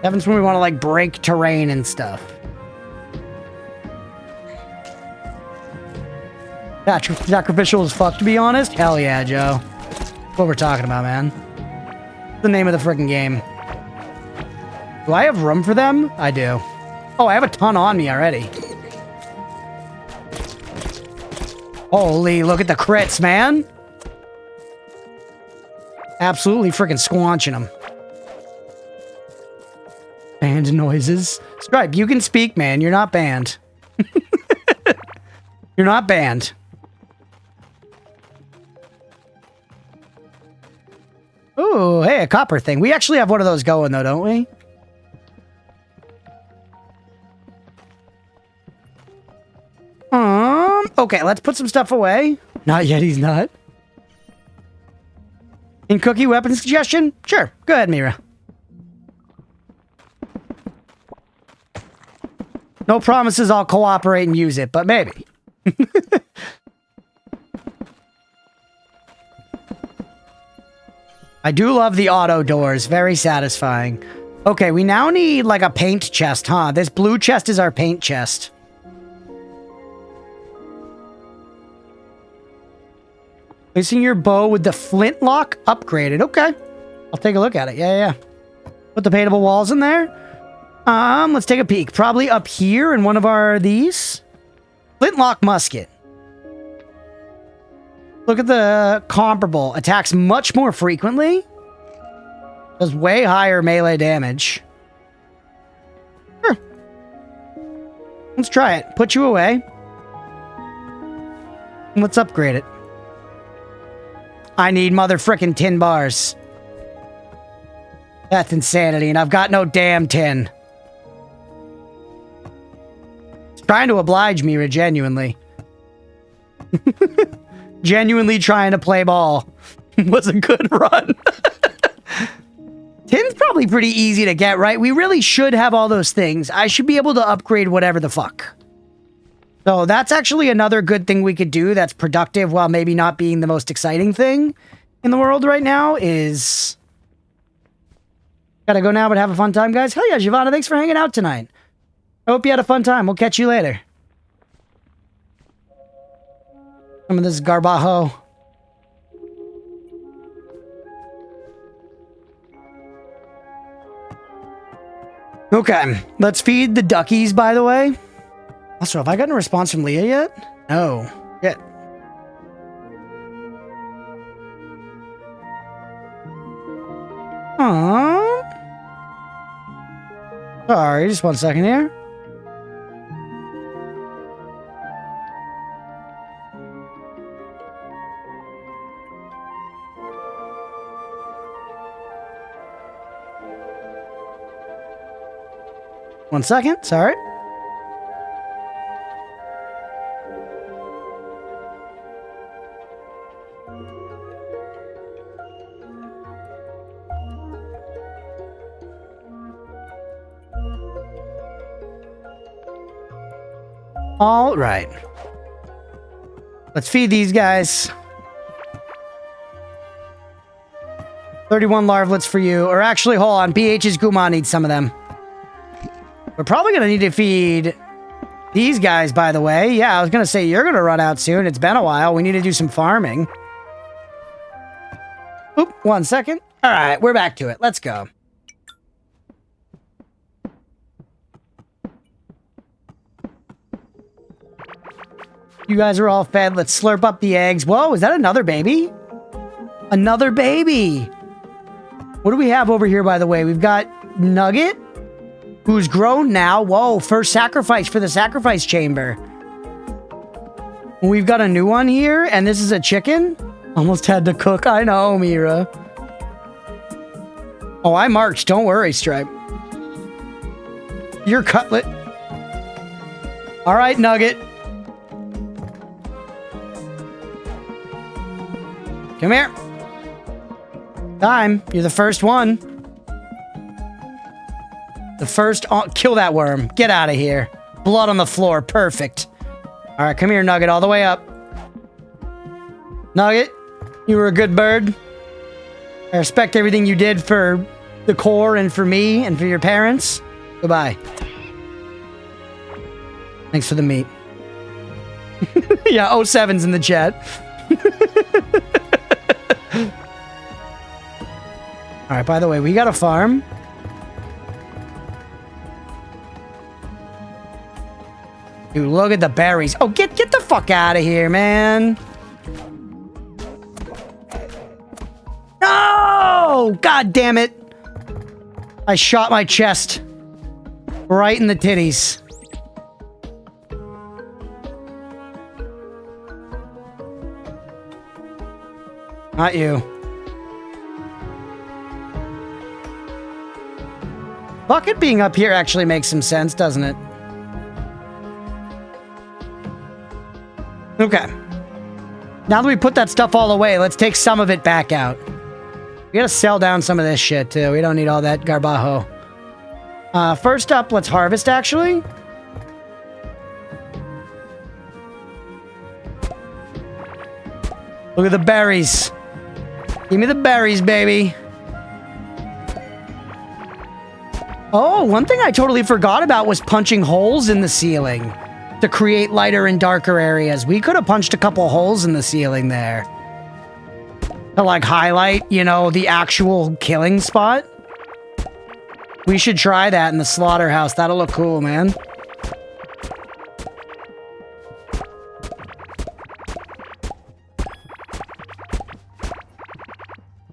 7's when we want to, like, break terrain and stuff. Sacrificial as fuck, to be honest. Hell yeah, Joe. That's what we're talking about, man. The name of the freaking game. Do I have room for them? I do. Oh, I have a ton on me already. Holy, look at the crits, man. Absolutely freaking squanching them. Banned noises. Stripe, you can speak, man. You're not banned. You're not banned. Ooh, hey, a copper thing. We actually have one of those going, though, don't we? Okay, let's put some stuff away. Not yet, he's not. In cookie weapon suggestion? Sure. Go ahead, Mira. No promises I'll cooperate and use it, but maybe. I do love the auto doors. Very satisfying. Okay, we now need like a paint chest, huh? This blue chest is our paint chest. Placing your bow with the flintlock upgraded. Okay. I'll take a look at it. Yeah. Put the paintable walls in there. Let's take a peek. Probably up here in one of these. Flintlock musket. Look at the comparable. Attacks much more frequently. Does way higher melee damage. Sure. Let's try it. Put you away. Let's upgrade it. I need mother frickin' tin bars. That's insanity, and I've got no damn tin. It's trying to oblige me, genuinely. Genuinely trying to play ball. Was a good run. Tin's probably pretty easy to get, right? We really should have all those things. I should be able to upgrade whatever the fuck. So that's actually another good thing we could do that's productive while maybe not being the most exciting thing in the world right now is... Gotta go now, but have a fun time, guys. Hell yeah, Giovanna, thanks for hanging out tonight. I hope you had a fun time. We'll catch you later. Some of this garbajo. Okay, let's feed the duckies, by the way. Also, have I gotten a response from Leah yet? No. Shit. Aww. Sorry, just 1 second here. One second, sorry. All right. Let's feed these guys. 31 larvalets for you. Or actually, hold on. BH's Guma needs some of them. We're probably going to need to feed these guys, by the way. Yeah, I was going to say, you're going to run out soon. It's been a while. We need to do some farming. Oop, 1 second. All right, we're back to it. Let's go. You guys are all fed. Let's slurp up the eggs. Whoa, is that another baby? Another baby. What do we have over here, by the way? We've got Nugget, who's grown now. Whoa, first sacrifice for the sacrifice chamber. We've got a new one here, and this is a chicken. Almost had to cook. I know, Mira. Oh, I marched. Don't worry, Stripe. Your cutlet. All right, Nugget. Come here. Time. You're the first one. The first... Oh, kill that worm. Get out of here. Blood on the floor. Perfect. All right, come here, Nugget. All the way up. Nugget, you were a good bird. I respect everything you did for the core and for me and for your parents. Goodbye. Thanks for the meat. Yeah, 07's in the chat. All right, by the way, we got a farm. Dude, look at the berries. Oh, get the fuck out of here, man. No! God damn it. I shot my chest right in the titties. Not you. Bucket being up here actually makes some sense, doesn't it? Okay. Now that we put that stuff all away, let's take some of it back out. We gotta sell down some of this shit, too. We don't need all that garbajo. First up, let's harvest, actually. Look at the berries. Give me the berries, baby. Oh, one thing I totally forgot about was punching holes in the ceiling to create lighter and darker areas. We could have punched a couple holes in the ceiling there to, like, highlight, you know, the actual killing spot. We should try that in the slaughterhouse. That'll look cool, man.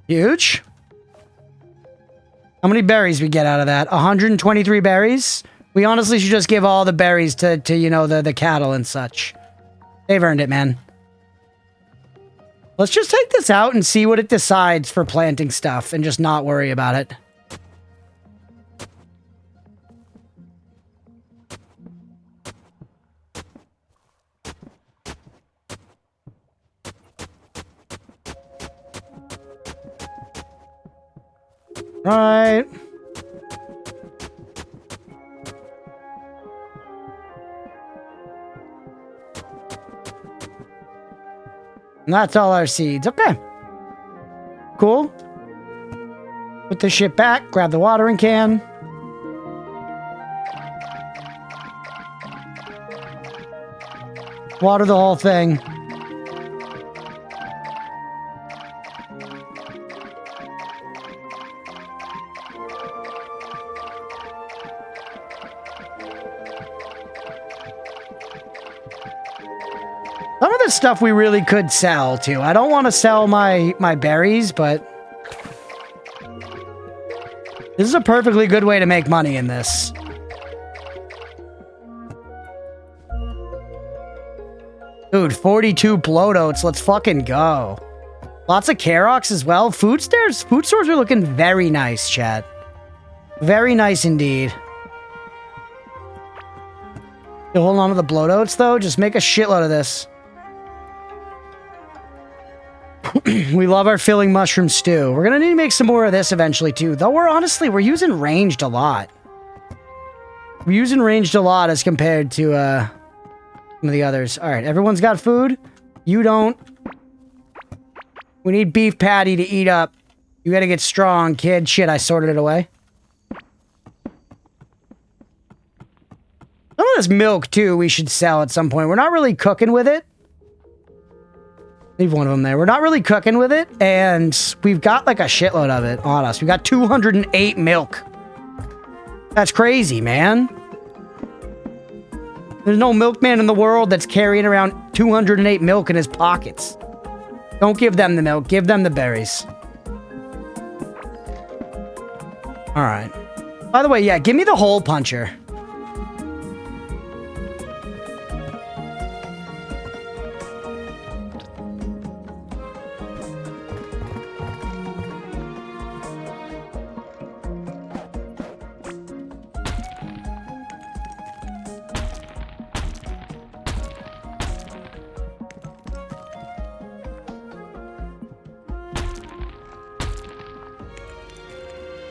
Huge. How many berries we get out of that? 123 berries? We honestly should just give all the berries to you know, the cattle and such. They've earned it, man. Let's just take this out and see what it decides for planting stuff and just not worry about it. Right. And that's all our seeds. Okay. Cool. Put this shit back. Grab the watering can. Water the whole thing. Some of this stuff we really could sell, too. I don't want to sell my berries, but this is a perfectly good way to make money in this. Dude, 42 bloat oats. Let's fucking go. Lots of Karoks as well. Food stores are looking very nice, chat. Very nice indeed. You hold on to the bloat oats, though? Just make a shitload of this. We love our filling mushroom stew. We're gonna need to make some more of this eventually, too. Though we're using ranged a lot. We're using ranged a lot as compared to, some of the others. Alright, everyone's got food? You don't. We need beef patty to eat up. You gotta get strong, kid. Shit, I sorted it away. Some of this milk, too, we should sell at some point. We're not really cooking with it. Leave one of them there. We're not really cooking with it, and we've got like a shitload of it on us. We got 208 milk. That's crazy, man. There's no milkman in the world that's carrying around 208 milk in his pockets. Don't give them the milk. Give them the berries. All right. By the way, yeah, give me the hole puncher.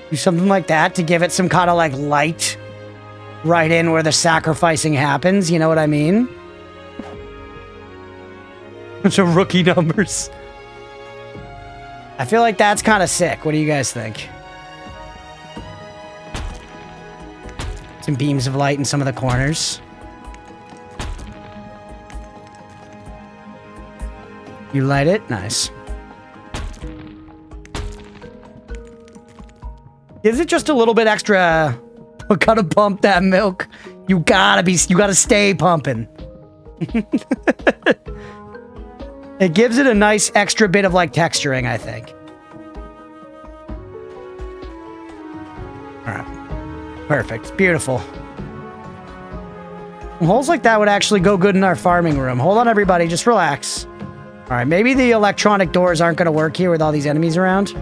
Do something like that to give it some kind of like light right in where the sacrificing happens. You know what I mean? Bunch of rookie numbers. I feel like that's kind of sick. What do you guys think? Some beams of light in some of the corners. You light it? Nice. Is it just a little bit extra? We gotta pump that milk. You gotta stay pumping. It gives it a nice extra bit of like texturing, I think. All right. Perfect. Beautiful. Holes like that would actually go good in our farming room. Hold on, everybody. Just relax. All right. Maybe the electronic doors aren't going to work here with all these enemies around.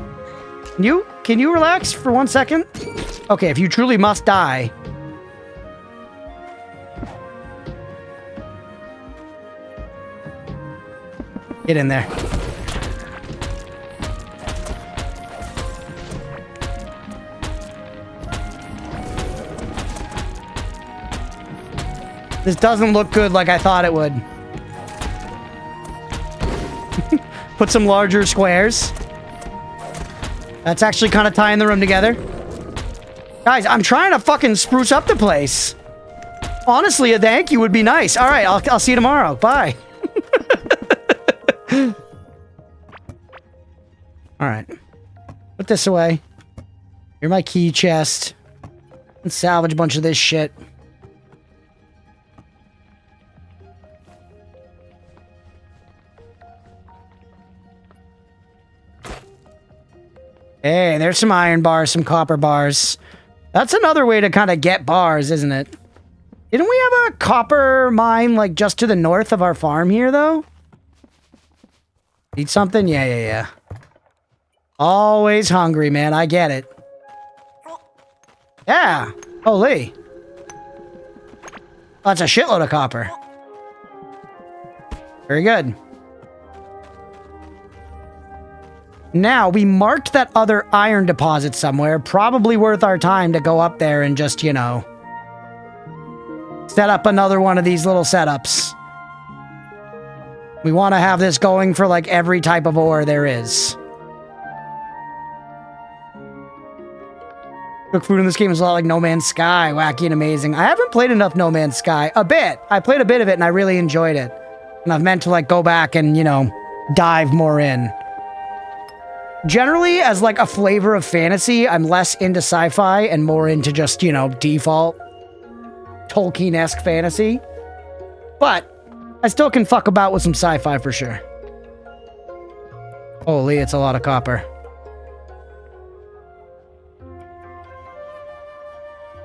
Can you relax for 1 second? Okay, if you truly must die. Get in there. This doesn't look good like I thought it would. Put some larger squares. That's actually kind of tying the room together. Guys, I'm trying to fucking spruce up the place. Honestly, a thank you would be nice. All right, I'll see you tomorrow. Bye. All right. Put this away. Here's my key chest. And salvage a bunch of this shit. Hey, there's some iron bars, some copper bars. That's another way to kind of get bars, isn't it? Didn't we have a copper mine, like, just to the north of our farm here, though? Eat something? Yeah. Always hungry, man. I get it. Yeah. Holy. That's a shitload of copper. Very good. Now, we marked that other iron deposit somewhere. Probably worth our time to go up there and just, you know, set up another one of these little setups. We want to have this going for, like, every type of ore there is. Cook food in this game is a lot like No Man's Sky. Wacky and amazing. I haven't played enough No Man's Sky. A bit. I played a bit of it and I really enjoyed it. And I've meant to, like, go back and, you know, dive more in. Generally, as like a flavor of fantasy, I'm less into sci-fi and more into just, you know, default Tolkien-esque fantasy. But I still can fuck about with some sci-fi for sure. Holy, it's a lot of copper.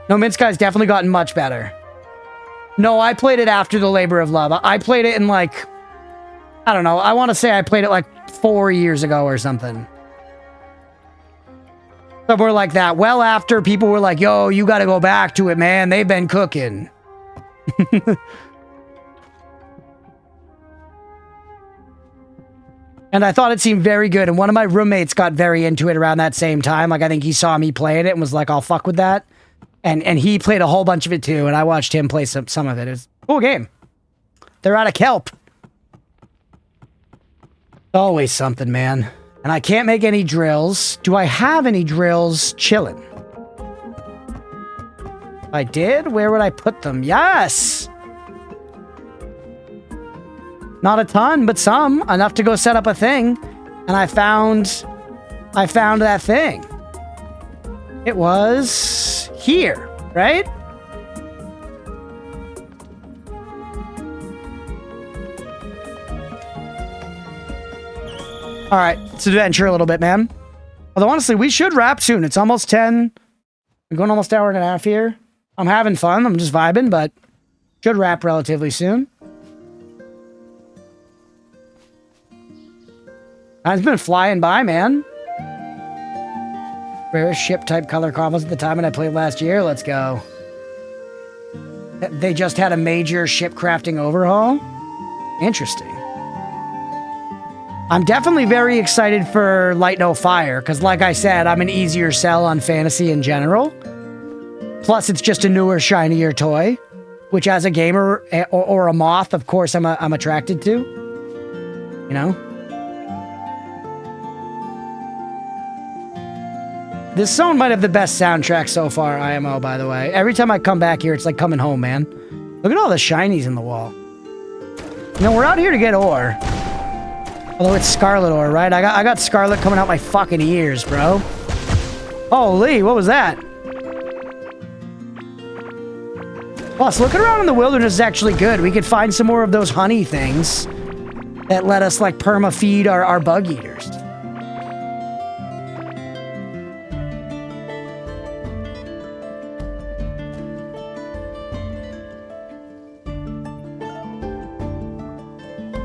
No Man's Sky's definitely gotten much better. No, I played it after the Labor of Love. I played it in like, I don't know, I want to say I played it like 4 years ago or something. Somewhere like that. Well after people were like, yo, you gotta go back to it, man. They've been cooking. And I thought it seemed very good. And one of my roommates got very into it around that same time. Like, I think he saw me playing it and was like, I'll fuck with that. And he played a whole bunch of it too. And I watched him play some of it. It was a cool game. They're out of kelp. Always something, man. And I can't make any drills. Do I have any drills chilling? If I did, where would I put them? Yes! Not a ton, but some. Enough to go set up a thing. And I found that thing. It was here, right? All right, let's adventure a little bit, man. Although honestly, we should wrap soon. It's almost 10. We're going almost an hour and a half here. I'm having fun. I'm just vibing, but should wrap relatively soon. Time's been flying by, man. Rarest ship type color combos at the time when I played last year. Let's go. They just had a major ship crafting overhaul. Interesting. I'm definitely very excited for Light No Fire, because like I said, I'm an easier sell on fantasy in general. Plus, it's just a newer, shinier toy, which as a gamer or a moth, of course, I'm attracted to. You know? This song might have the best soundtrack so far, IMO, by the way. Every time I come back here, it's like coming home, man. Look at all the shinies in the wall. You know, we're out here to get ore. Although it's Scarlet ore, right? I got Scarlet coming out my fucking ears, bro. Holy, what was that? Plus, looking around in the wilderness is actually good. We could find some more of those honey things that let us, like, perma-feed our bug eaters.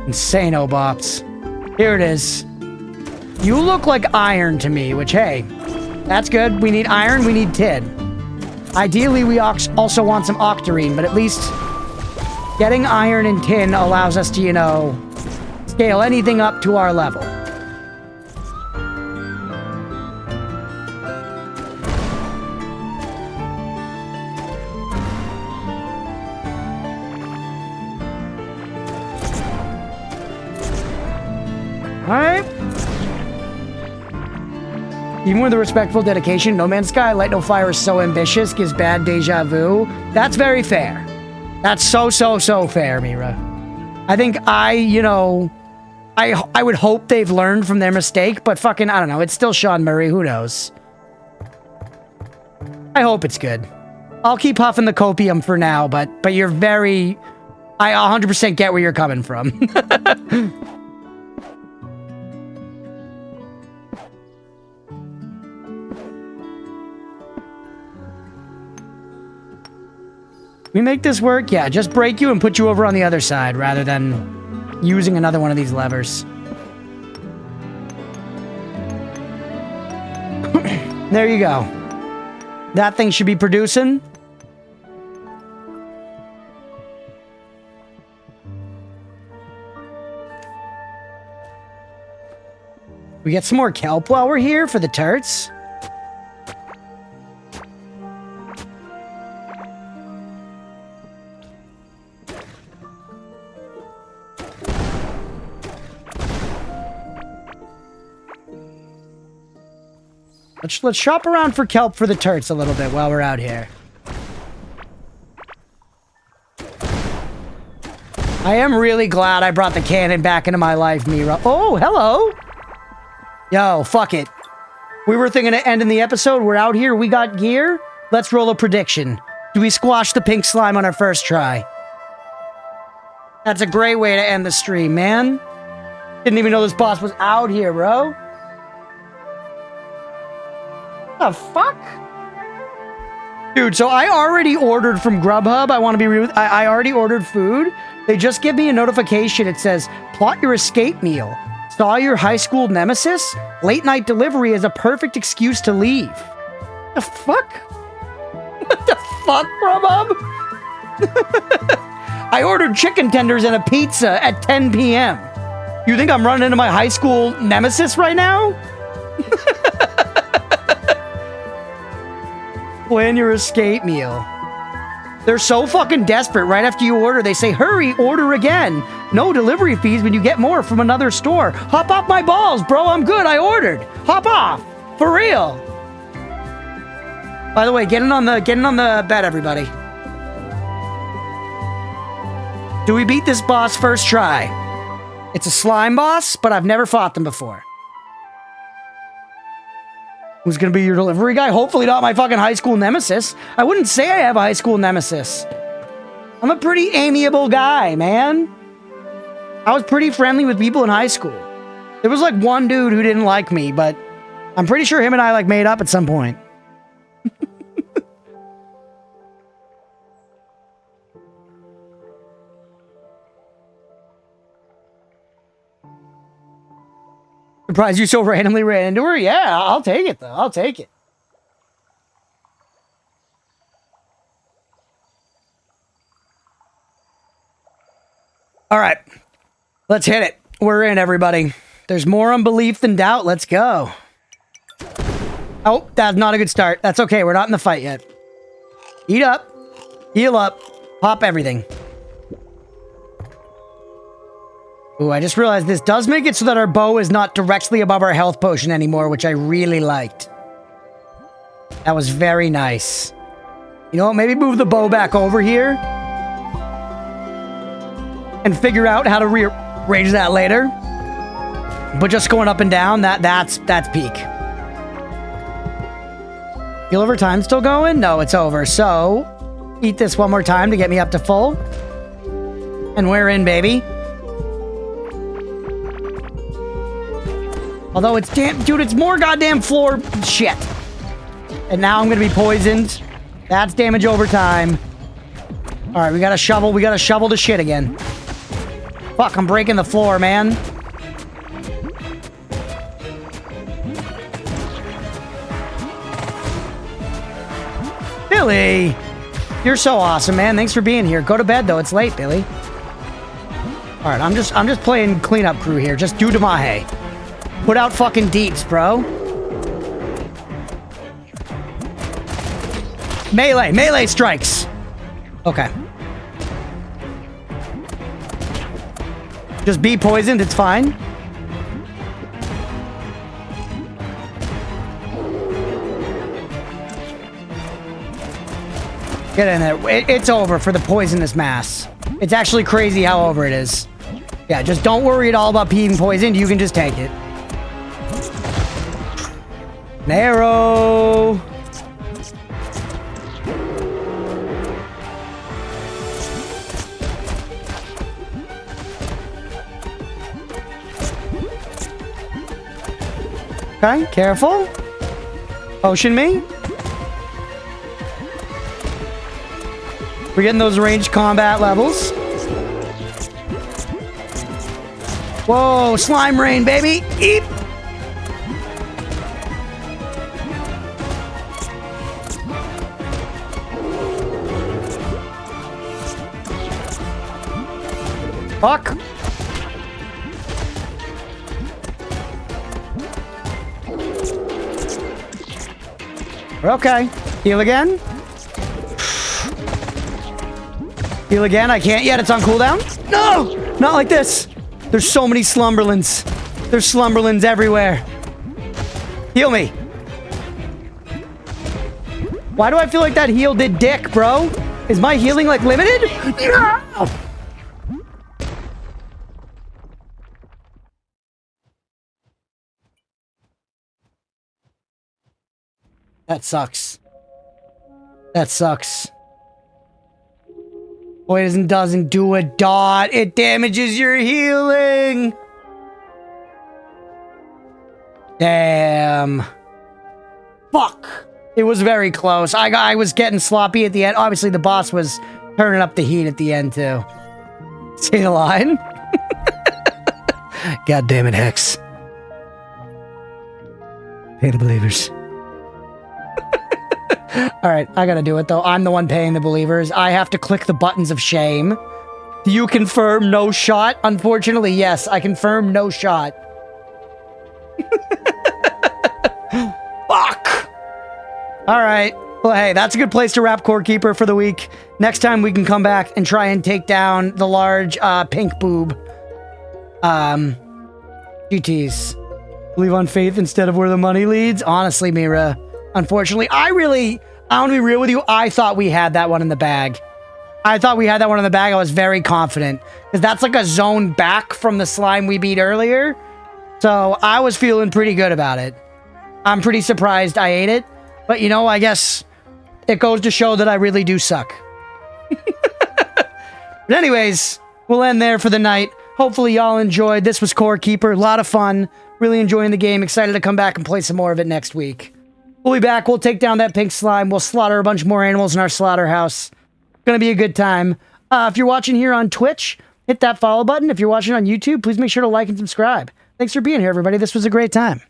Insano bops. Here it is. You look like iron to me, which, hey, that's good. We need iron, we need tin. Ideally, we also want some octarine, but at least getting iron and tin allows us to, you know, scale anything up to our level. Alright. Even with a respectful dedication, No Man's Sky, Light No Fire is so ambitious, gives bad deja vu. That's very fair. That's so fair, Mira. I think you know, I would hope they've learned from their mistake, but fucking, I don't know, it's still Sean Murray, who knows? I hope it's good. I'll keep huffing the copium for now, but you're very... I 100% get where you're coming from. We make this work? Yeah, just break you and put you over on the other side rather than using another one of these levers. There you go. That thing should be producing. We get some more kelp while we're here for the turrets. Let's shop around for kelp for the turrets a little bit while we're out here. I am really glad I brought the cannon back into my life, Mira. Oh, hello. Yo, fuck it. We were thinking of ending the episode. We're out here. We got gear. Let's roll a prediction. Do we squash the pink slime on our first try? That's a great way to end the stream, man. Didn't even know this boss was out here, bro. What the fuck? Dude, so I already ordered from Grubhub. I want to be real. I already ordered food. They just give me a notification. It says, plot your escape meal. Saw your high school nemesis? Late night delivery is a perfect excuse to leave. The fuck? What the fuck, Grubhub? I ordered chicken tenders and a pizza at 10 p.m. You think I'm running into my high school nemesis right now? Plan your escape meal. They're so fucking desperate. Right after you order, they say, hurry, order again. No delivery fees when you get more from another store. Hop off my balls, bro. I'm good. I ordered. Hop off. For real. By the way, get in on the bed, everybody. Do we beat this boss first try? It's a slime boss, but I've never fought them before. Who's gonna be your delivery guy? Hopefully not my fucking high school nemesis. I wouldn't say I have a high school nemesis. I'm a pretty amiable guy, man. I was pretty friendly with people in high school. There was like one dude who didn't like me, but I'm pretty sure him and I like made up at some point. Surprised you so randomly ran into her? Yeah, I'll take it, though. I'll take it. All right. Let's hit it. We're in, everybody. There's more unbelief than doubt. Let's go. Oh, that's not a good start. That's okay. We're not in the fight yet. Eat up. Heal up. Pop everything. Ooh, I just realized this does make it so that our bow is not directly above our health potion anymore, which I really liked. That was very nice. You know what? Maybe move the bow back over here. And figure out how to rearrange that later. But just going up and down, that's peak. Heal over time still going? No, it's over. So, eat this one more time to get me up to full. And we're in, baby. Although it's dude, it's more goddamn floor shit. And now I'm gonna be poisoned. That's damage over time. All right, we got a shovel. We got to shovel the shit again. Fuck, I'm breaking the floor, man. Billy, you're so awesome, man. Thanks for being here. Go to bed though. It's late, Billy. All right, I'm just playing cleanup crew here. Just do Damahe. Put out fucking deeps, bro. Melee strikes. Okay. Just be poisoned, it's fine. Get in there. It's over for the poisonous mass. It's actually crazy how over it is. Yeah, just don't worry at all about being poisoned. You can just take it. Narrow. Okay, careful. Potion me. We're getting those ranged combat levels. Whoa, slime rain, baby. Eep. Fuck. We're okay. Heal again. Heal again. I can't yet. It's on cooldown. No! Not like this. There's so many slumberlands. There's slumberlands everywhere. Heal me. Why do I feel like that heal did dick, bro? Is my healing, like, limited? No! That sucks. That sucks. Poison doesn't do a dot. It damages your healing. Damn. Fuck. It was very close. I was getting sloppy at the end. Obviously, the boss was turning up the heat at the end, too. See the line? God damn it, Hex. Pay the believers. All right, I gotta do it, though. I'm the one paying the believers. I have to click the buttons of shame. Do you confirm no shot? Unfortunately, yes. I confirm no shot. Fuck! All right. Well, hey, that's a good place to wrap Core Keeper for the week. Next time we can come back and try and take down the large pink boob. GTs. Believe on faith instead of where the money leads. Honestly, Mira, unfortunately, I want to be real with you. I thought we had that one in the bag. I was very confident because that's like a zone back from the slime we beat earlier. So I was feeling pretty good about it. I'm pretty surprised I ate it, but you know, I guess it goes to show that I really do suck. But anyways, we'll end there for the night. Hopefully y'all enjoyed. This was Core Keeper. A lot of fun. Really enjoying the game. Excited to come back and play some more of it next week. We'll be back. We'll take down that pink slime. We'll slaughter a bunch more animals in our slaughterhouse. Gonna be a good time. If you're watching here on Twitch, hit that follow button. If you're watching on YouTube, please make sure to like and subscribe. Thanks for being here, everybody. This was a great time.